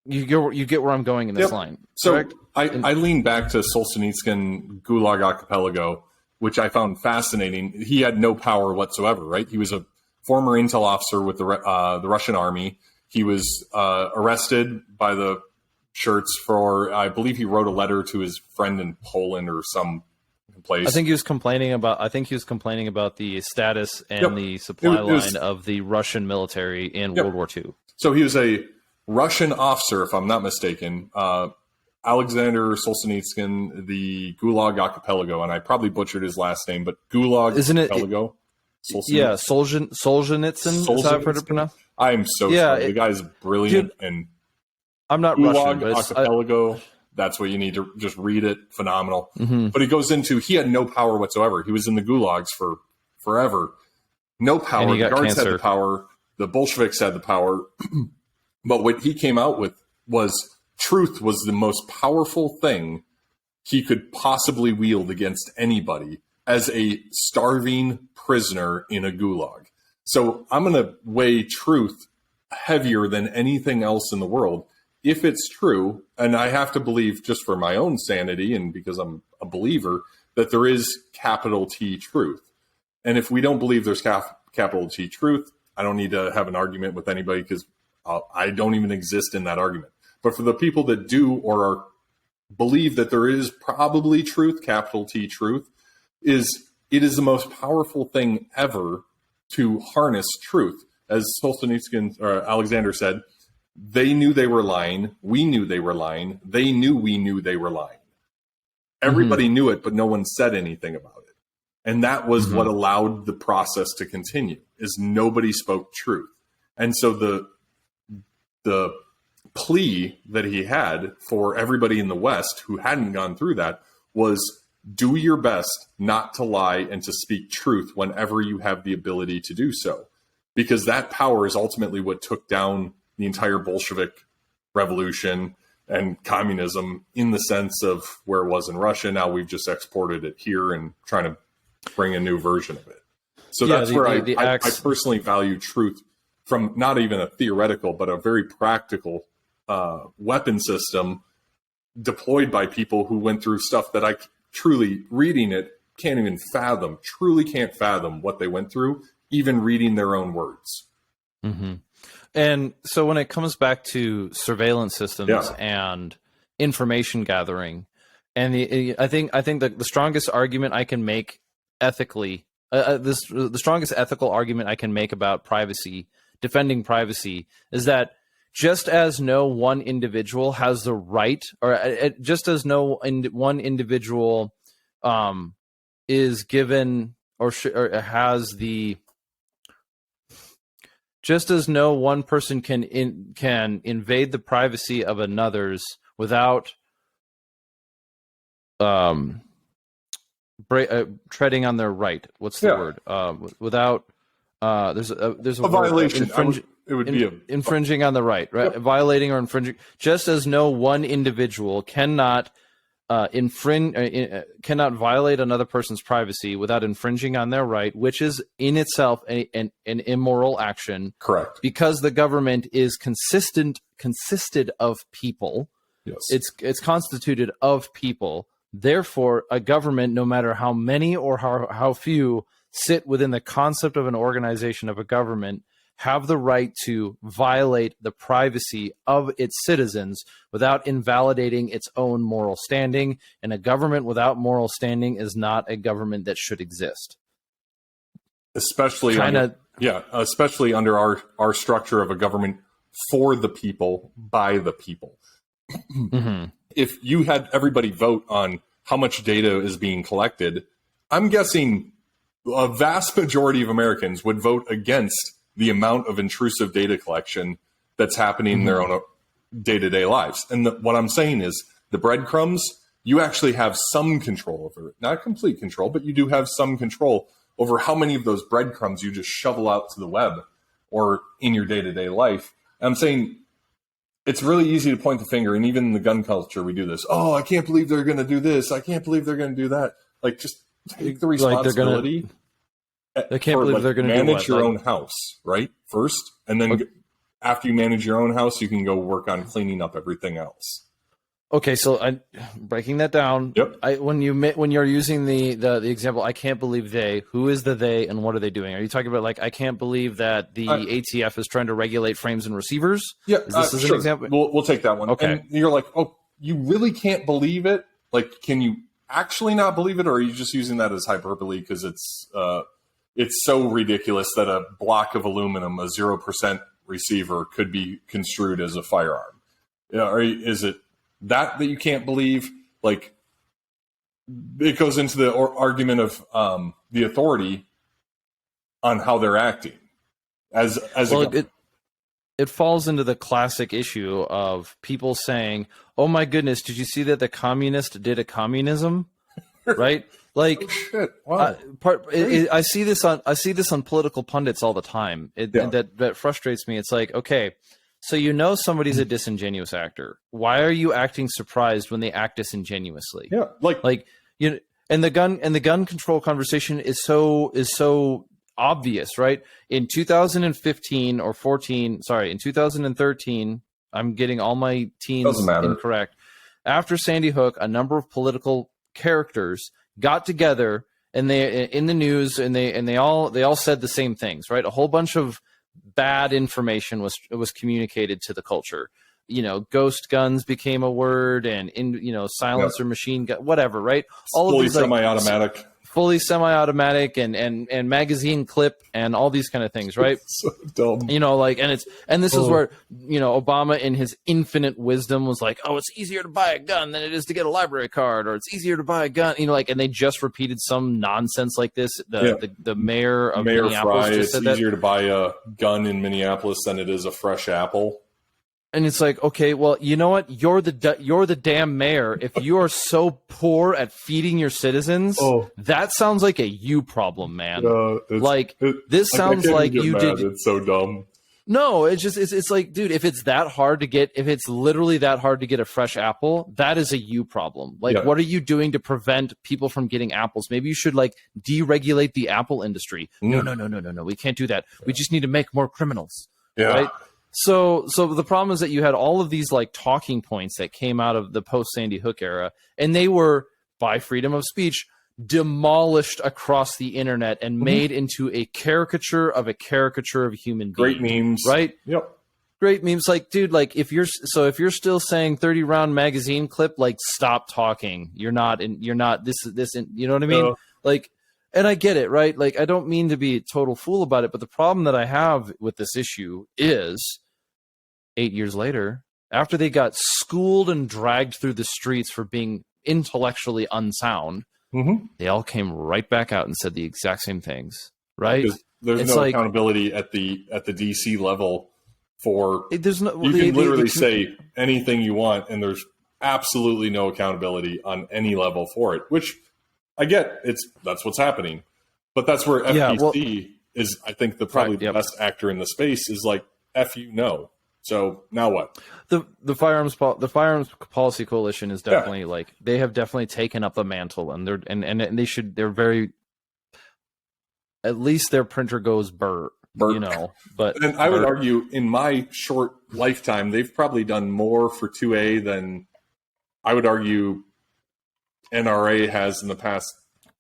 you get where I'm going in this line. So I lean back to Solzhenitsyn Gulag Archipelago, which I found fascinating. He had no power whatsoever, right? He was a former intel officer with the Russian army. He was arrested by the Shirts for, I believe he wrote a letter to his friend in Poland or some place. I think he was complaining about the status and the supply line of the Russian military in World War II. So he was a Russian officer, if I'm not mistaken. Alexander Solzhenitsyn, the Gulag Archipelago, and I probably butchered his last name, but Gulag Archipelago. Solzhenitsyn. Is that how to pronounce? I'm so sorry. The guy's brilliant and. I'm not Russian, but Archipelago. That's what you need to just read it. Phenomenal. Mm-hmm. But he goes into, he had no power whatsoever. He was in the gulags for forever. No power. The guards had the power. The Bolsheviks had the power. But what he came out with was truth was the most powerful thing he could possibly wield against anybody as a starving prisoner in a gulag. So I'm going to weigh truth heavier than anything else in the world. If it's true, and I have to believe just for my own sanity and because I'm a believer, that there is capital T truth. And if we don't believe there's capital T truth, I don't need to have an argument with anybody because I don't even exist in that argument. But for the people that do or believe that there is probably truth, capital T truth, it is the most powerful thing ever to harness truth. As Solzhenitsyn or Alexander said, they knew they were lying. We knew they were lying. They knew we knew they were lying. Everybody knew it, but no one said anything about it. And that was what allowed the process to continue, is nobody spoke truth. And so the plea that he had for everybody in the West who hadn't gone through that was do your best not to lie and to speak truth whenever you have the ability to do so. Because that power is ultimately what took down the entire Bolshevik revolution and communism in the sense of where it was in Russia. Now we've just exported it here and trying to bring a new version of it. So that's where I personally value truth from not even a theoretical, but a very practical weapon system deployed by people who went through stuff that I truly, reading it, can't even fathom, truly can't fathom what they went through, even reading their own words. Mm-hmm. And so when it comes back to surveillance systems and information gathering, and I think that the strongest argument I can make ethically, the strongest ethical argument I can make about privacy, defending privacy, is that just as no one individual has the right, or just as no one individual is given or has the, just as no one person can invade the privacy of another's without treading on their right. What's the word? Without there's a violation. It would be infringing on the right, right? Yep. Violating or infringing. Just as no one individual cannot cannot violate another person's privacy without infringing on their right, which is in itself an immoral action. Correct. Because the government is consisted of people. Yes. It's constituted of people. Therefore, a government, no matter how many or how few sit within the concept of an organization of a government, have the right to violate the privacy of its citizens without invalidating its own moral standing. And a government without moral standing is not a government that should exist. Especially under our structure of a government for the people, by the people. if you had everybody vote on how much data is being collected, I'm guessing a vast majority of Americans would vote against the amount of intrusive data collection that's happening in their own day-to-day lives. And what I'm saying is the breadcrumbs, you actually have some control over it. Not complete control, but you do have some control over how many of those breadcrumbs you just shovel out to the web or in your day-to-day life. And I'm saying it's really easy to point the finger, and even in the gun culture, we do this. Oh, I can't believe they're going to do this. I can't believe they're going to do that. Like, just take the responsibility. They can't believe they're going to manage your own house, right? First, and then after you manage your own house, you can go work on cleaning up everything else. Okay, so breaking that down. Yep. When you're using the example, I can't believe they. Who is the they, and what are they doing? Are you talking about like I can't believe that the ATF is trying to regulate frames and receivers? Yeah, is this sure. an example? We'll take that one. Okay. And you're like, oh, you really can't believe it? Like, can you actually not believe it, or are you just using that as hyperbole because it's so ridiculous that a block of aluminum, a 0% receiver, could be construed as a firearm? Or is it that you can't believe? Like, it goes into the argument of the authority on how they're acting. It falls into the classic issue of people saying, "Oh my goodness, did you see that the communist did a communism?" Right? Like, oh, shit. Wow. I see this on political pundits all the time. And that frustrates me. It's like, okay, so somebody's a disingenuous actor. Why are you acting surprised when they act disingenuously? Yeah, and the gun control conversation is so obvious, right? In 2015 or 14, sorry, in 2013, I'm getting all my teens incorrect. After Sandy Hook, a number of political characters got together and they in the news and they all said the same things, right? A whole bunch of bad information was communicated to the culture. Ghost guns became a word, and silencer machine gun, whatever, right? All fully of these fully semi-automatic and magazine clip and all these kind of things, right? So dumb. This is where Obama in his infinite wisdom was like, oh, it's easier to buy a gun than it is to get a library card, or it's easier to buy a gun, and they just repeated some nonsense like this. The mayor of Minneapolis Fry, just said it's easier to buy a gun in Minneapolis than it is a fresh apple. And it's like, okay, well, you know what? You're the damn mayor. If you are so poor at feeding your citizens, that sounds like a you problem, man. This sounds like you did. It's so dumb. No, it's like, dude, if it's literally that hard to get a fresh apple, that is a you problem. What are you doing to prevent people from getting apples? Maybe you should deregulate the apple industry. No. We can't do that. We just need to make more criminals. Yeah. Right? So the problem is that you had all of these talking points that came out of the post Sandy Hook era, and they were, by freedom of speech, demolished across the internet and made into a caricature of a human being. Great memes, right? Yep. Great memes. Dude, if you're still saying 30-round magazine clip, stop talking. You're not this. You know what I mean? And I get it, right? I don't mean to be a total fool about it, but the problem that I have with this issue is 8 years later, after they got schooled and dragged through the streets for being intellectually unsound, they all came right back out and said the exact same things, right? There's no accountability at the DC level for. You can literally say anything you want, and there's absolutely no accountability on any level for it, which I get. That's what's happening, but that's where FTC is. I think the best actor in the space is F you, no. So now what? The firearms policy coalition is definitely they have definitely taken up the mantle, and they're very, at least their printer goes burr. But and I would argue in my short lifetime they've probably done more for 2A than I would argue NRA has in the past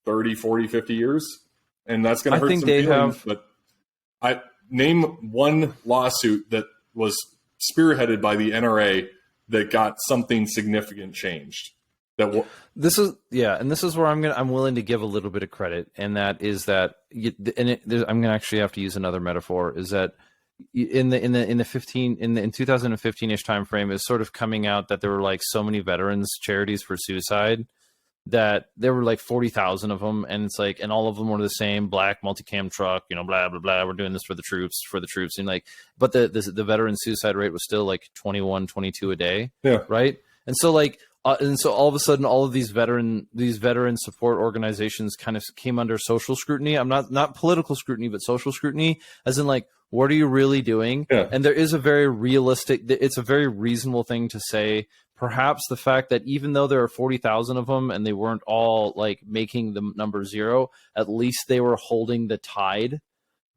30, 40, 50 years, and that's going to hurt some feelings. But I name one lawsuit that was spearheaded by the NRA that got something significant changed. This is where I'm willing to give a little bit of credit, and that is that, I'm going to actually have to use another metaphor, is that in 2015-ish time frame, is sort of coming out that there were like so many veterans charities for suicide that there were like 40,000 of them, and it's like, and all of them were the same black multicam truck, you know, blah blah blah. We're doing this for the troops, and like, but the veteran suicide rate was still like 21, 22 a day, right? And so like, and so all of a sudden, all of these veteran support organizations kind of came under social scrutiny. I'm not political scrutiny, but social scrutiny, as in like, what are you really doing? Yeah. And there is a very realistic, it's a very reasonable thing to say. Perhaps the fact that even though there are 40,000 of them and they weren't all like making the number zero, at least they were holding the tide.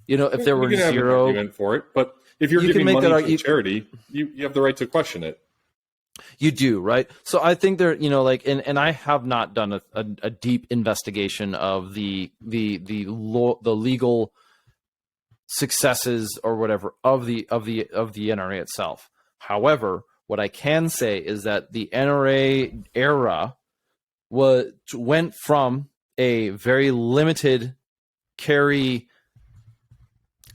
You know, if there were zero, have an argument for it, but if you're giving money to charity, you have the right to question it. You do, right? So I think there, you know, like, and I have not done a deep investigation of the legal successes or whatever of the NRA itself. However, what I can say is that the NRA era went from a very limited carry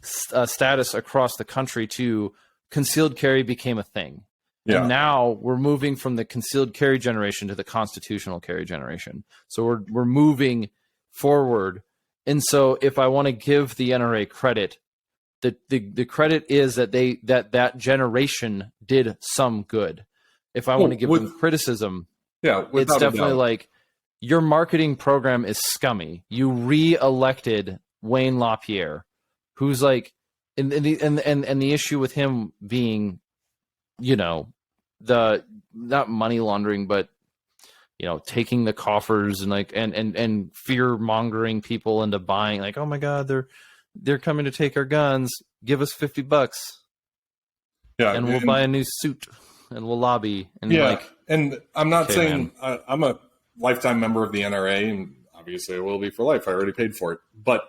status across the country to concealed carry became a thing. Yeah. And now we're moving from the concealed carry generation to the constitutional carry generation. So we're moving forward. And so if I want to give the NRA credit, the credit is that that generation did some good. If I want to give them criticism, it's definitely like, your marketing program is scummy. You re-elected Wayne LaPierre, who's like, and the issue with him being, you know, the not money laundering, but, you know, taking the coffers and like and fear mongering people into buying, like, oh my God, they're coming to take our guns. Give us $50. Yeah, and we'll buy a new suit and we'll lobby. And and I'm not saying I'm a lifetime member of the NRA, and obviously I will be for life. I already paid for it. But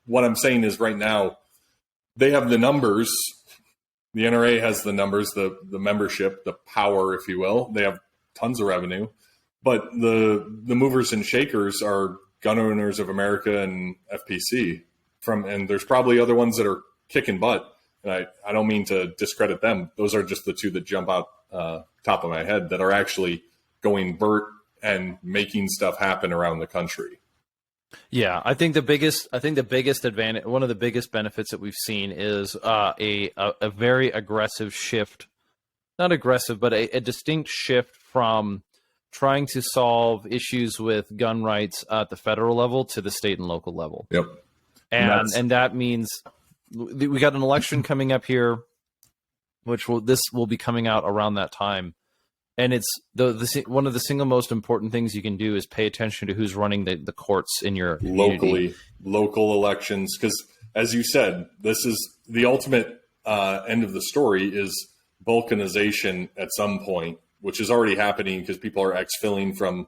what I'm saying is, right now they have the numbers. The NRA has the numbers, the membership, the power, if you will. They have tons of revenue, but the movers and shakers are Gun Owners of America and FPC. And there's probably other ones that are kicking butt. And I don't mean to discredit them. Those are just the two that jump out top of my head that are actually going Bert and making stuff happen around the country. Yeah, I think the biggest advantage, one of the biggest benefits that we've seen is a very aggressive shift, not aggressive, but a distinct shift from trying to solve issues with gun rights at the federal level to the state and local level. Yep. And that means we got an election coming up here, which will be coming out around that time. And it's one of the single most important things you can do is pay attention to who's running the courts in your community. Local elections. Because as you said, this is the ultimate end of the story is balkanization at some point, which is already happening because people are exfilling from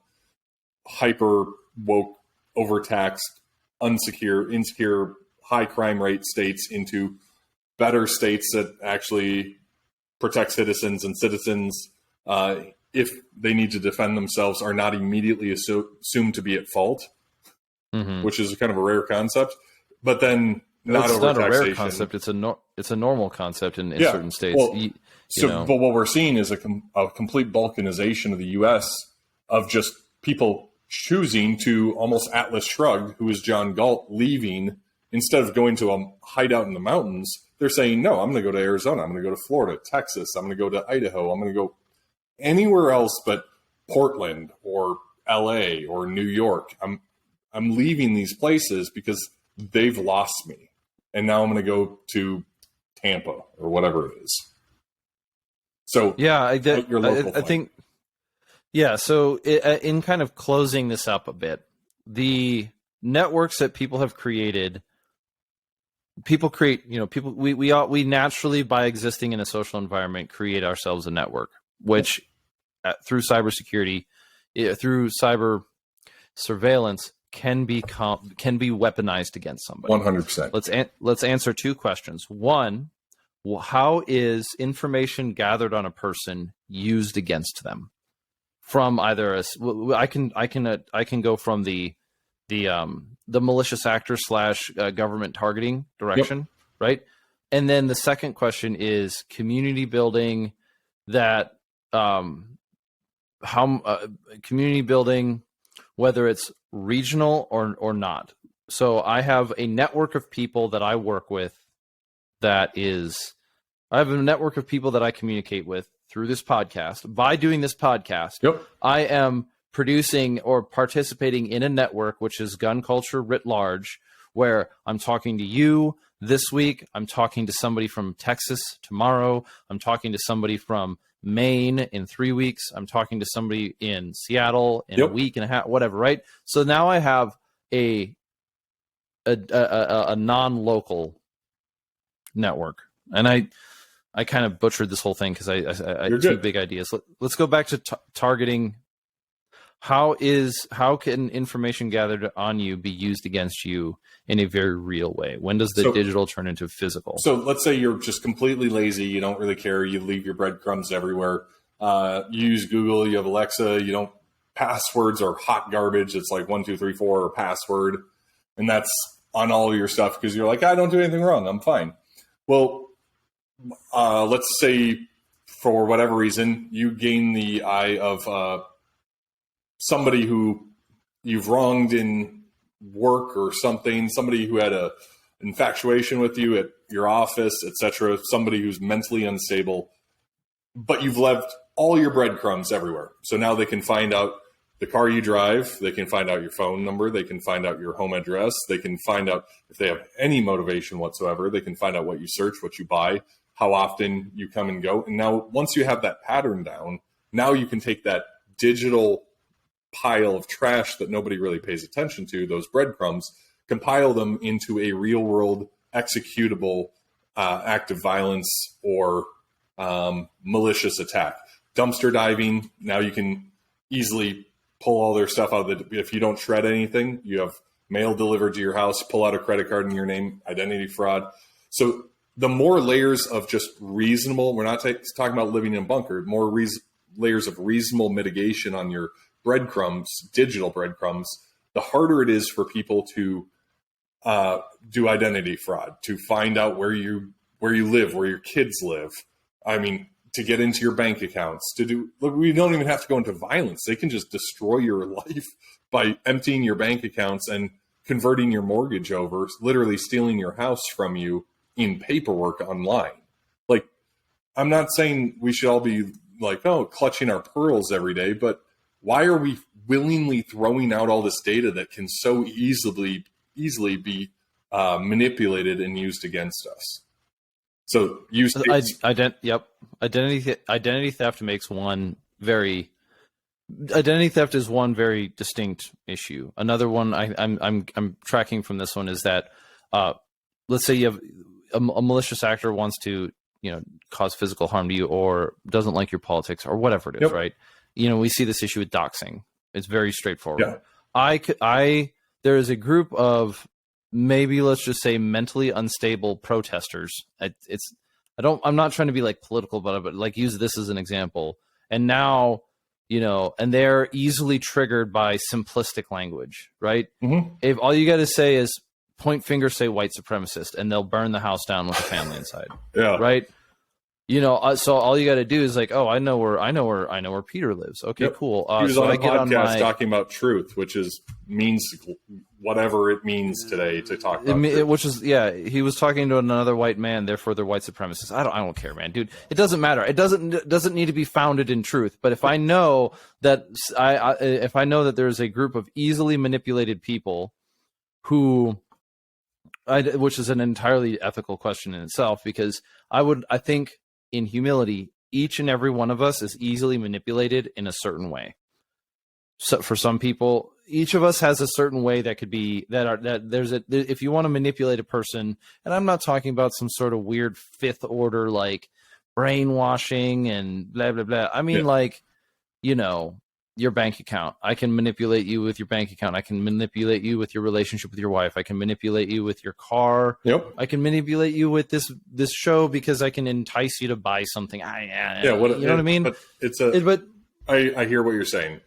hyper woke, overtaxed, insecure, high crime rate states into better states that actually protect citizens, and citizens, if they need to defend themselves, are not immediately assumed to be at fault, which is kind of a rare concept. But then it's not a rare concept. It's a normal concept in certain states. Well, but what we're seeing is a complete balkanization of the U.S. of just people choosing to, almost Atlas Shrugged, who is John Galt, leaving instead of going to a hideout in the mountains. They're saying, no, I'm going to go to Arizona. I'm going to go to Florida, Texas. I'm going to go to Idaho. I'm going to go anywhere else but Portland or LA or New York. I'm leaving these places because they've lost me. And now I'm going to go to Tampa or whatever it is. So yeah, I think, yeah. So in kind of closing this up a bit, the networks that people have created, we naturally, by existing in a social environment, create ourselves a network, which through cybersecurity, through cyber surveillance, can be weaponized against somebody. 100%. Let's answer two questions. One, how is information gathered on a person used against them? From either I can go from the malicious actor / government targeting direction, right? And then the second question is community building that, community building, whether it's regional or not. So I have a network of people that I work with I have a network of people that I communicate with through this podcast. By doing this podcast, Yep. I am producing or participating in a network, which is gun culture writ large, where I'm talking to you this week. I'm talking to somebody from Texas tomorrow. I'm talking to somebody from Maine in 3 weeks. I'm talking to somebody in Seattle in a week and a half, whatever, right? So now I have a non-local network. And I kind of butchered this whole thing because I two big ideas. Let's go back to targeting. How can information gathered on you be used against you in a very real way? When does the digital turn into physical? So let's say you're just completely lazy. You don't really care. You leave your breadcrumbs everywhere. You use Google. You have Alexa. You don't. Passwords are hot garbage. It's like 1, 2, 3, 4 or password, and that's on all of your stuff because you're like, I don't do anything wrong. I'm fine. Well, let's say for whatever reason you gain the eye of somebody who you've wronged in work or something, somebody who had a infatuation with you at your office, etc., somebody who's mentally unstable, but you've left all your breadcrumbs everywhere. So now they can find out the car you drive, they can find out your phone number, they can find out your home address, they can find out if they have any motivation whatsoever, they can find out what you search, what you buy, how often you come and go. And now once you have that pattern down, now you can take that digital pile of trash that nobody really pays attention to, those breadcrumbs, compile them into a real world executable act of violence or malicious attack. Dumpster diving, now you can easily pull all their stuff out of if you don't shred anything, you have mail delivered to your house, pull out a credit card in your name, identity fraud. So the more layers of just reasonable, we're not talking about living in a bunker, more layers of reasonable mitigation on your breadcrumbs, digital breadcrumbs, the harder it is for people to do identity fraud, to find out where you live, where your kids live. I mean, to get into your bank accounts, look, we don't even have to go into violence. They can just destroy your life by emptying your bank accounts and converting your mortgage over, literally stealing your house from you in paperwork online. Like, I'm not saying we should all be like, clutching our pearls every day, but why are we willingly throwing out all this data that can so easily be manipulated and used against us? So identity theft makes identity theft is one very distinct issue. Another one I'm tracking from this one is that let's say you have a malicious actor wants to cause physical harm to you or doesn't like your politics or whatever it is, right? We see this issue with doxing. It's very straightforward. Yeah. There is a group of maybe let's just say mentally unstable protesters. I'm not trying to be like political about it, but like use this as an example. And now, and they're easily triggered by simplistic language, right? Mm-hmm. If all you got to say is point finger, say white supremacist, and they'll burn the house down with a family inside. Yeah. Right. So all you got to do is like, I know where Peter lives. Okay, cool. He was on a podcast talking about truth, which means whatever it means today to talk about. He was talking to another white man, therefore they're white supremacists. I don't care, man, dude. It doesn't matter. It doesn't need to be founded in truth. But if I know that if I know that there's a group of easily manipulated people who, which is an entirely ethical question in itself, because I think. In humility, each and every one of us is easily manipulated in a certain way. So for some people, each of us has a certain way that could be if you want to manipulate a person, and I'm not talking about some sort of weird fifth order like brainwashing and blah blah blah. I mean, your bank account. I can manipulate you with your bank account. I can manipulate you with your relationship with your wife. I can manipulate you with your car. Yep. I can manipulate you with this show because I can entice you to buy something. You know what I mean? But I hear what you're saying.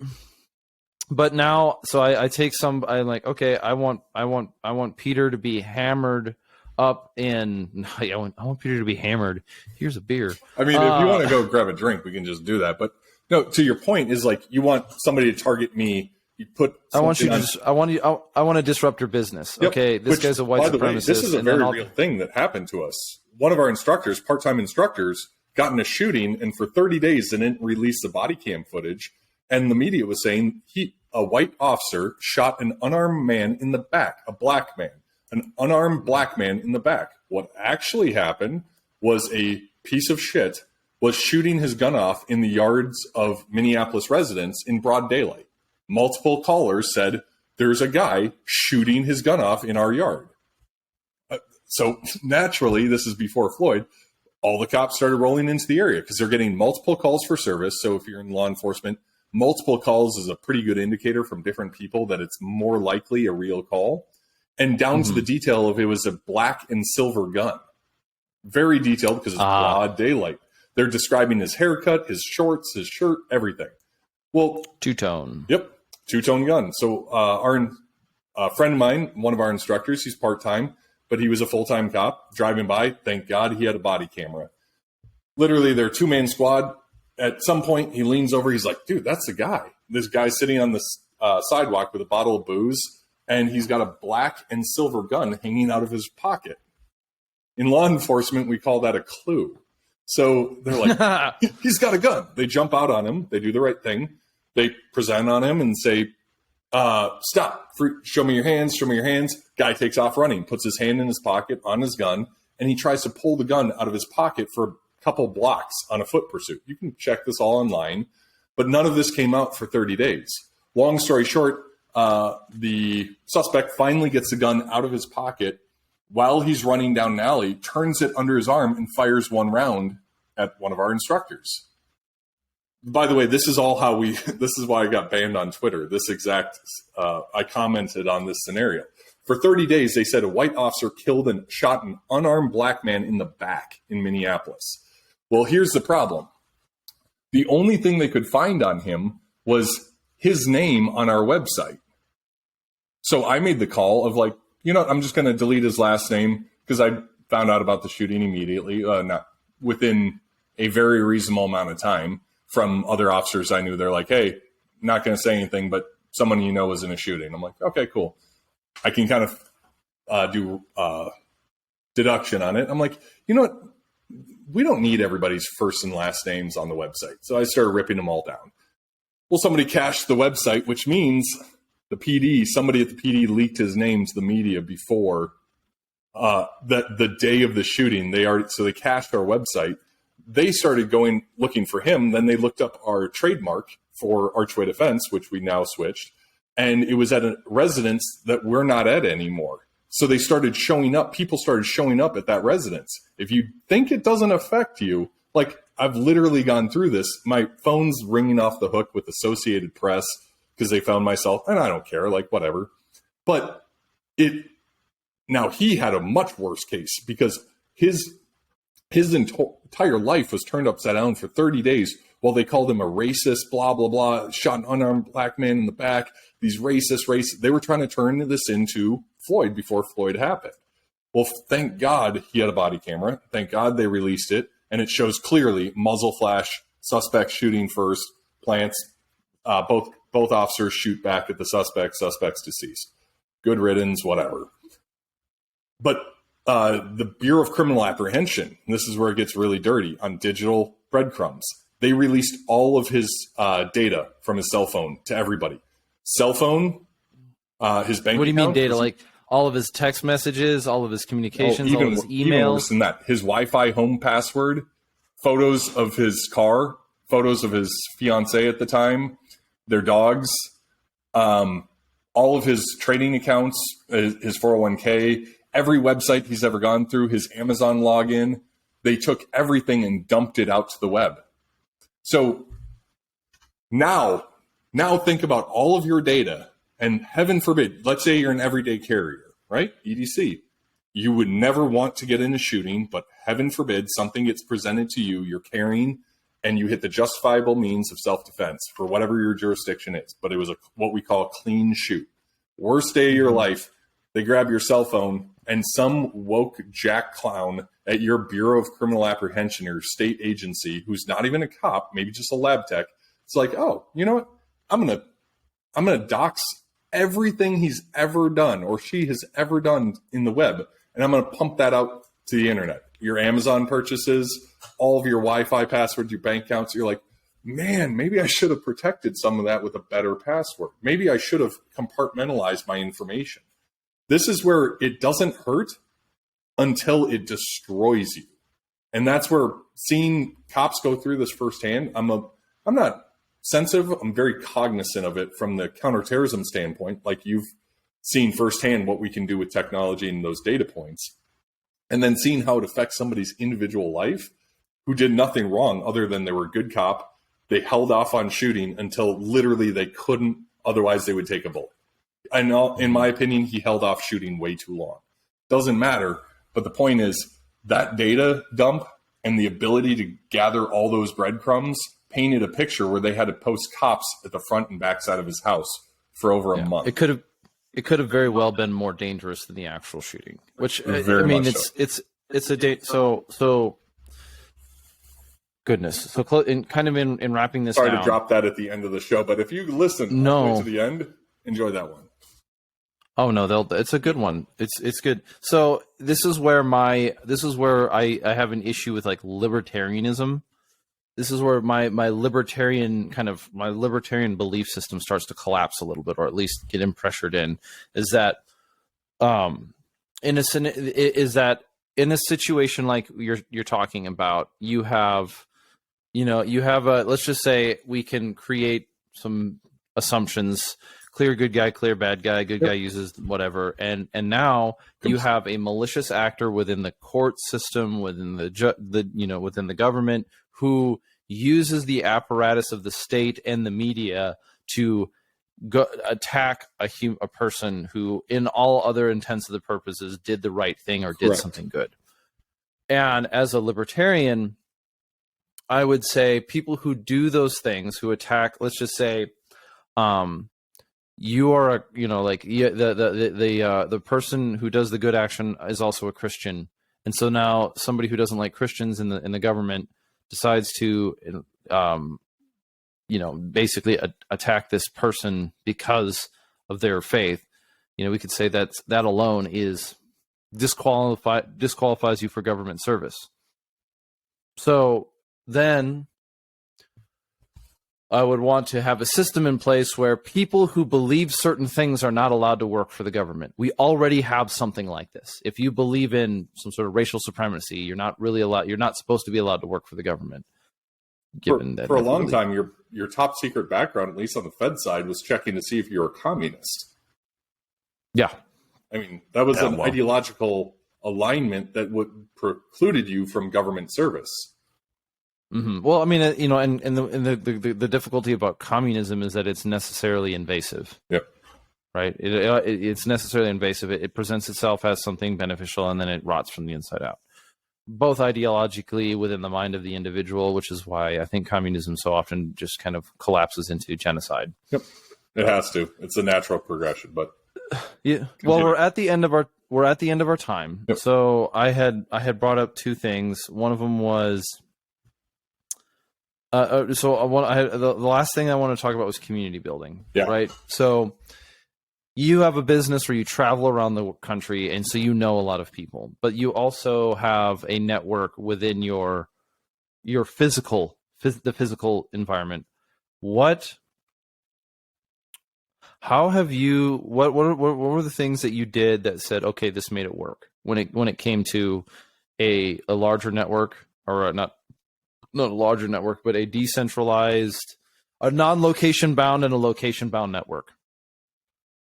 But now, so I take I'm like, okay, I want Peter to be hammered up in. I want Peter to be hammered. Here's a beer. I mean, if you want to go grab a drink, we can just do that. But no, to your point is like you want somebody to target me. You put. I want to disrupt your business. Yep. Okay, this guy's a white supremacist. Way, this is a very real thing that happened to us. One of our instructors, part-time instructors, got in a shooting, and for 30 days they didn't release the body cam footage. And the media was saying a white officer shot an unarmed man in the back, a black man, an unarmed black man in the back. What actually happened was a piece of shit was shooting his gun off in the yards of Minneapolis residents in broad daylight. Multiple callers said, there's a guy shooting his gun off in our yard. So naturally, this is before Floyd, all the cops started rolling into the area because they're getting multiple calls for service. So if you're in law enforcement, multiple calls is a pretty good indicator from different people that it's more likely a real call. And down to the detail of it was a black and silver gun. Very detailed because it's broad daylight. They're describing his haircut, his shorts, his shirt, everything. Well, two-tone. Yep, two-tone gun. So a friend of mine, one of our instructors, he's part-time, but he was a full-time cop driving by. Thank God he had a body camera. Literally, they're a two-man squad. At some point, he leans over. He's like, dude, that's the guy. This guy's sitting on the sidewalk with a bottle of booze, and he's got a black and silver gun hanging out of his pocket. In law enforcement, we call that a clue. So they're like, he's got a gun. They jump out on him. They do the right thing. They present on him and say, stop. Show me your hands. Show me your hands. Guy takes off running, puts his hand in his pocket on his gun, and he tries to pull the gun out of his pocket for a couple blocks on a foot pursuit. You can check this all online, but none of this came out for 30 days. Long story short, the suspect finally gets the gun out of his pocket while he's running down an alley, turns it under his arm, and fires one round at one of our instructors. By the way, this is all how this is why I got banned on Twitter. This exact, I commented on this scenario. For 30 days, they said a white officer killed and shot an unarmed black man in the back in Minneapolis. Well, here's the problem. The only thing they could find on him was his name on our website. So I made the call of like, you know, I'm just going to delete his last name because I found out about the shooting immediately, not within a very reasonable amount of time from other officers I knew. They're like, hey, not going to say anything, but someone you know was in a shooting. I'm like, okay, cool. I can kind of do deduction on it. I'm like, you know what? We don't need everybody's first and last names on the website. So I started ripping them all down. Well, somebody cached the website, which means somebody at the PD leaked his name to the media before the day of the shooting. So they cached our website. They started looking for him. Then they looked up our trademark for Archway Defense, which we now switched. And it was at a residence that we're not at anymore. So they started showing up. People started showing up at that residence. If you think it doesn't affect you, like I've literally gone through this. My phone's ringing off the hook with Associated Press because they found myself, and I don't care, like whatever. But now he had a much worse case because his entire life was turned upside down for 30 days while they called him a racist, blah, blah, blah, shot an unarmed black man in the back, these racist. They were trying to turn this into Floyd before Floyd happened. Well, thank God he had a body camera. Thank God they released it. And it shows clearly muzzle flash, suspect shooting first, plants, both officers shoot back at the suspect's deceased. Good riddance, whatever. But the Bureau of Criminal Apprehension, this is where it gets really dirty, on digital breadcrumbs. They released all of his data from his cell phone to everybody. Cell phone, his bank account. What do you mean data? Like all of his text messages, all of his communications, all of his emails? Even worse than that. His Wi-Fi home password, photos of his car, photos of his fiancée at the time, their dogs, all of his trading accounts, his 401k, every website he's ever gone through, his Amazon login. They took everything and dumped it out to the web. So now think about all of your data, and heaven forbid, let's say you're an everyday carrier, right? EDC. You would never want to get in a shooting, but heaven forbid something gets presented to you, you're carrying, and you hit the justifiable means of self-defense for whatever your jurisdiction is. But it was what we call a clean shoot. Worst day of your life, they grab your cell phone, and some woke jack clown at your Bureau of Criminal Apprehension or state agency who's not even a cop, maybe just a lab tech, it's like, oh, you know what? I'm gonna dox everything he's ever done or she has ever done in the web, and I'm gonna pump that out to the internet. Your Amazon purchases, all of your Wi-Fi passwords, your bank accounts. You're like, man, maybe I should have protected some of that with a better password. Maybe I should have compartmentalized my information. This is where it doesn't hurt until it destroys you. And that's where seeing cops go through this firsthand, I'm not sensitive. I'm very cognizant of it from the counterterrorism standpoint. Like you've seen firsthand what we can do with technology and those data points. And then seeing how it affects somebody's individual life who did nothing wrong other than they were a good cop. They held off on shooting until literally they couldn't, otherwise they would take a bullet. I know, in my opinion, he held off shooting way too long. Doesn't matter, but the point is that data dump and the ability to gather all those breadcrumbs painted a picture where they had to post cops at the front and back side of his house for over a month. It could have very well been more dangerous than the actual shooting, which it's a date. So goodness. So in wrapping this. Sorry down, to drop that at the end of the show, but if you listen to the end, enjoy that one. Oh no, it's a good one. It's good. So this is where I have an issue with like libertarianism. This is where my libertarian belief system starts to collapse a little bit, or at least get pressured in. Is that in a situation like you're talking about, you have let's just say we can create some assumptions. Clear good guy, clear bad guy. Good guy uses whatever, and now you have a malicious actor within the court system, within within the government, who uses the apparatus of the state and the media to attack a person who, in all other intents of the purposes, did the right thing or did something good. And as a libertarian, I would say people who do those things, who attack, let's just say, you are the person who does the good action is also a Christian, and so now somebody who doesn't like Christians in the government decides to basically attack this person because of their faith. We could say that alone is disqualifies you for government service. So then I would want to have a system in place where people who believe certain things are not allowed to work for the government. We already have something like this. If you believe in some sort of racial supremacy, you're not supposed to be allowed to work for the government. For a long time, your top secret background, at least on the Fed side, was checking to see if you're a communist. Yeah. I mean, that was an ideological alignment that precluded you from government service. Mm-hmm. Well, I mean, and the difficulty about communism is that it's necessarily invasive. Yep. Right. It's necessarily invasive. It presents itself as something beneficial, and then it rots from the inside out, both ideologically within the mind of the individual, which is why I think communism so often just kind of collapses into genocide. Yep. It has to. It's a natural progression, but yeah. Well, we're at the end of our time. Yep. So I had brought up two things. One of them was. The last thing I want to talk about was community building, right? So you have a business where you travel around the country, and so you know a lot of people, but you also have a network within your physical environment. What were the things that you did that said, okay, this made it work when it came to a larger network, or not a larger network, but a decentralized, a non-location bound and a location bound network,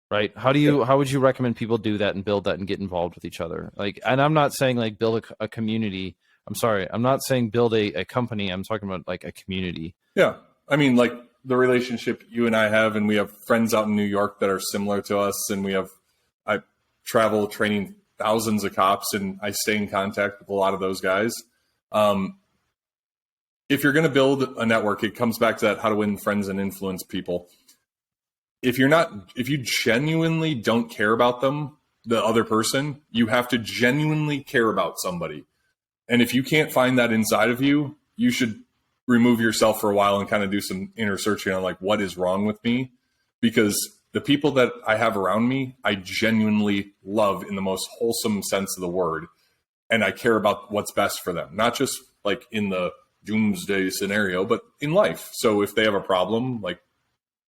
right? How would you recommend people do that and build that and get involved with each other? And I'm not saying build a community. I'm sorry. I'm not saying build a company. I'm talking about a community. Yeah. I mean, the relationship you and I have, and we have friends out in New York that are similar to us. And I travel training thousands of cops, and I stay in contact with a lot of those guys. If you're going to build a network, it comes back to that, how to win friends and influence people. If you genuinely don't care about them, the other person, you have to genuinely care about somebody. And if you can't find that inside of you, you should remove yourself for a while and kind of do some inner searching on like, what is wrong with me? Because the people that I have around me, I genuinely love in the most wholesome sense of the word. And I care about what's best for them, not just like in the doomsday scenario, but in life. So if they have a problem, like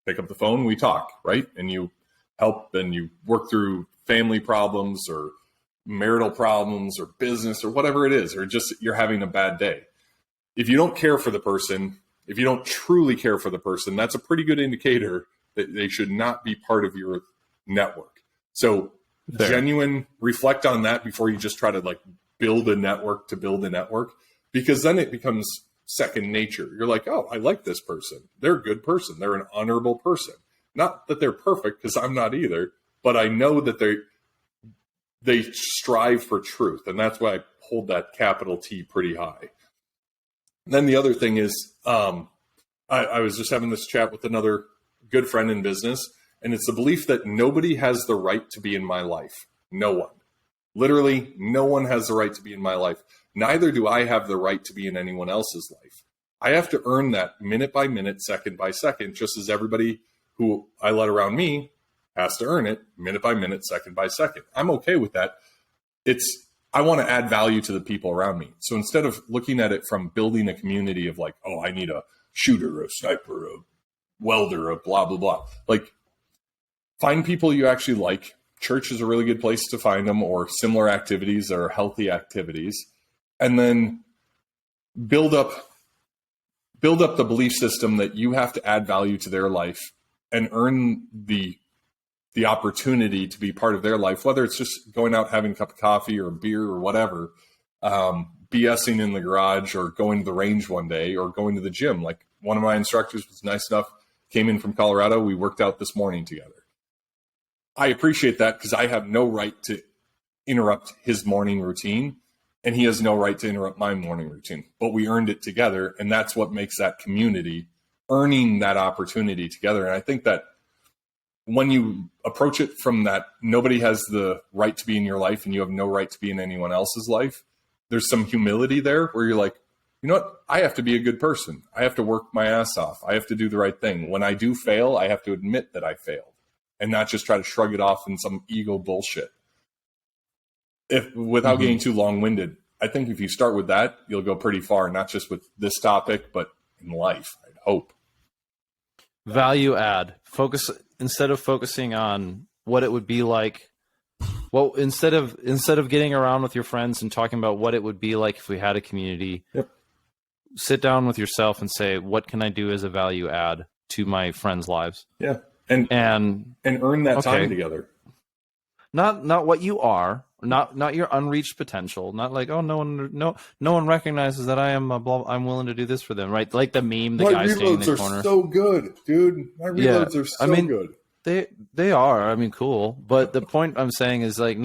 pick up the phone, we talk, right? And you help and you work through family problems or marital problems or business or whatever it is, or just you're having a bad day. If you don't care for the person, if you don't truly care for the person, that's a pretty good indicator that they should not be part of your network. So genuine, reflect on that before you just try to like build a network to build a network, because then it becomes second nature. You're like, oh, I like this person. They're a good person. They're an honorable person. Not that they're perfect, because I'm not either, but I know that they strive for truth. And that's why I hold that capital T pretty high. And then the other thing is, I was just having this chat with another good friend in business, and it's the belief that nobody has the right to be in my life. No one. Literally, no one has the right to be in my life. Neither do I have the right to be in anyone else's life. I have to earn that minute by minute, second by second, just as everybody who I let around me has to earn it minute by minute, second by second. I'm okay with that. I want to add value to the people around me. So instead of looking at it from building a community of like, oh, I need a shooter, a sniper, a welder, a blah, blah, blah. Like, find people you actually like. Church is a really good place to find them, or similar activities or healthy activities. And then build up the belief system that you have to add value to their life and earn the opportunity to be part of their life, whether it's just going out having a cup of coffee or a beer or whatever, BSing in the garage or going to the range one day or going to the gym. Like, one of my instructors was nice enough, came in from Colorado. We worked out this morning together. I appreciate that, because I have no right to interrupt his morning routine, and he has no right to interrupt my morning routine, but we earned it together. And that's what makes that community, earning that opportunity together. And I think that when you approach it from that, nobody has the right to be in your life and you have no right to be in anyone else's life, there's some humility there where you're like, you know what? I have to be a good person. I have to work my ass off. I have to do the right thing. When I do fail, I have to admit that I failed and not just try to shrug it off in some ego bullshit. Without getting too long-winded, I think if you start with that, you'll go pretty far, not just with this topic, but in life, I'd hope. Value add. Focus, instead of focusing on what it would be like. Well, instead of getting around with your friends and talking about what it would be like if we had a community, sit down with yourself and say, what can I do as a value add to my friends' lives? Yeah. And earn that time together. Not what you are, not your unreached potential, not like, oh, no one recognizes that I'm willing to do this for them, right? Like the meme, the guy standing in the corner. My reloads are so good, dude. My reloads are so good. They are. I mean, cool. But the point I'm saying is like,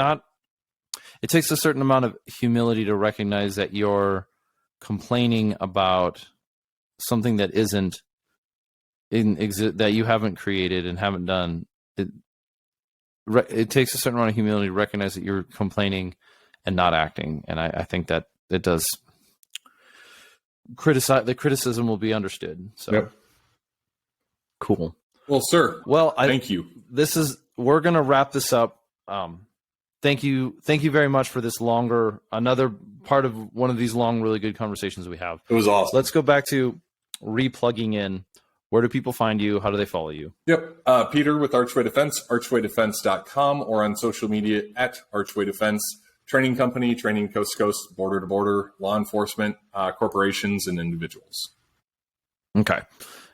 it takes a certain amount of humility to recognize that you're complaining about something that isn't that you haven't created and haven't done. It takes a certain amount of humility to recognize that you're complaining and not acting. And I think that it does the criticism will be understood. So cool. Well, sir. Well, thank you. We're going to wrap this up. Thank you very much for this another part of one of these long, really good conversations we have. It was awesome. Let's go back to replugging in. Where do people find you? How do they follow you? Yep. Peter with Archway Defense, archwaydefense.com, or on social media at Archway Defense. Training company, training coast to coast, border to border, law enforcement, corporations, and individuals. Okay.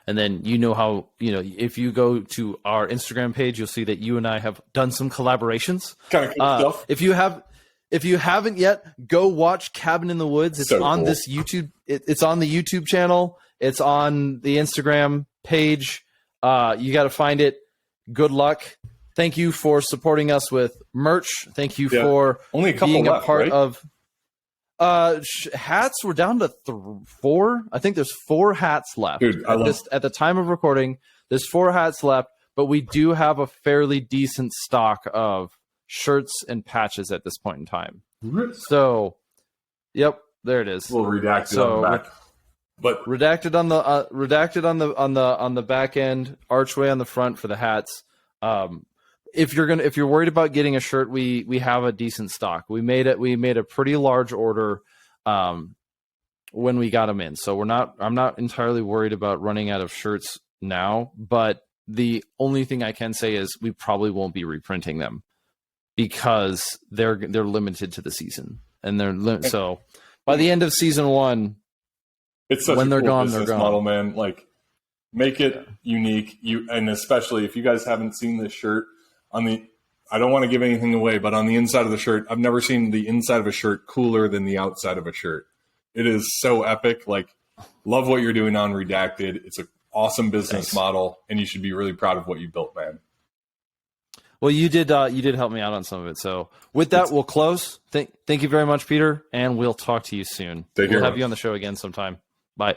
And then if you go to our Instagram page, you'll see that you and I have done some collaborations. Kind of cool stuff. If you haven't yet, go watch Cabin in the Woods. It's so on this YouTube. It's on the YouTube channel. It's on the Instagram page. You got to find it. Good luck. Thank you for supporting us with merch. Thank you for only a couple being left, a part right? of. Hats were down to 4. I think there's 4 hats left. Dude, at the time of recording, there's 4 hats left, but we do have a fairly decent stock of shirts and patches at this point in time. So, yep, there it is. A little redacted on the back. But redacted on the back end, Archway on the front for the hats. If you're worried about getting a shirt, we have a decent stock. We made a pretty large order when we got them in. So I'm not entirely worried about running out of shirts now, but the only thing I can say is we probably won't be reprinting them because they're limited to the season, and so by the end of season 1, it's such when they're cool gone, business they're gone. model, man. Like, make it unique. And especially if you guys haven't seen this shirt I don't want to give anything away, but on the inside of the shirt, I've never seen the inside of a shirt cooler than the outside of a shirt. It is so epic. Like, love what you're doing on Redacted. It's an awesome business model, and you should be really proud of what you built, man. Well, you did help me out on some of it. So with that, we'll close. Thank you very much, Peter, and we'll talk to you soon. We'll have you on the show again sometime. Bye.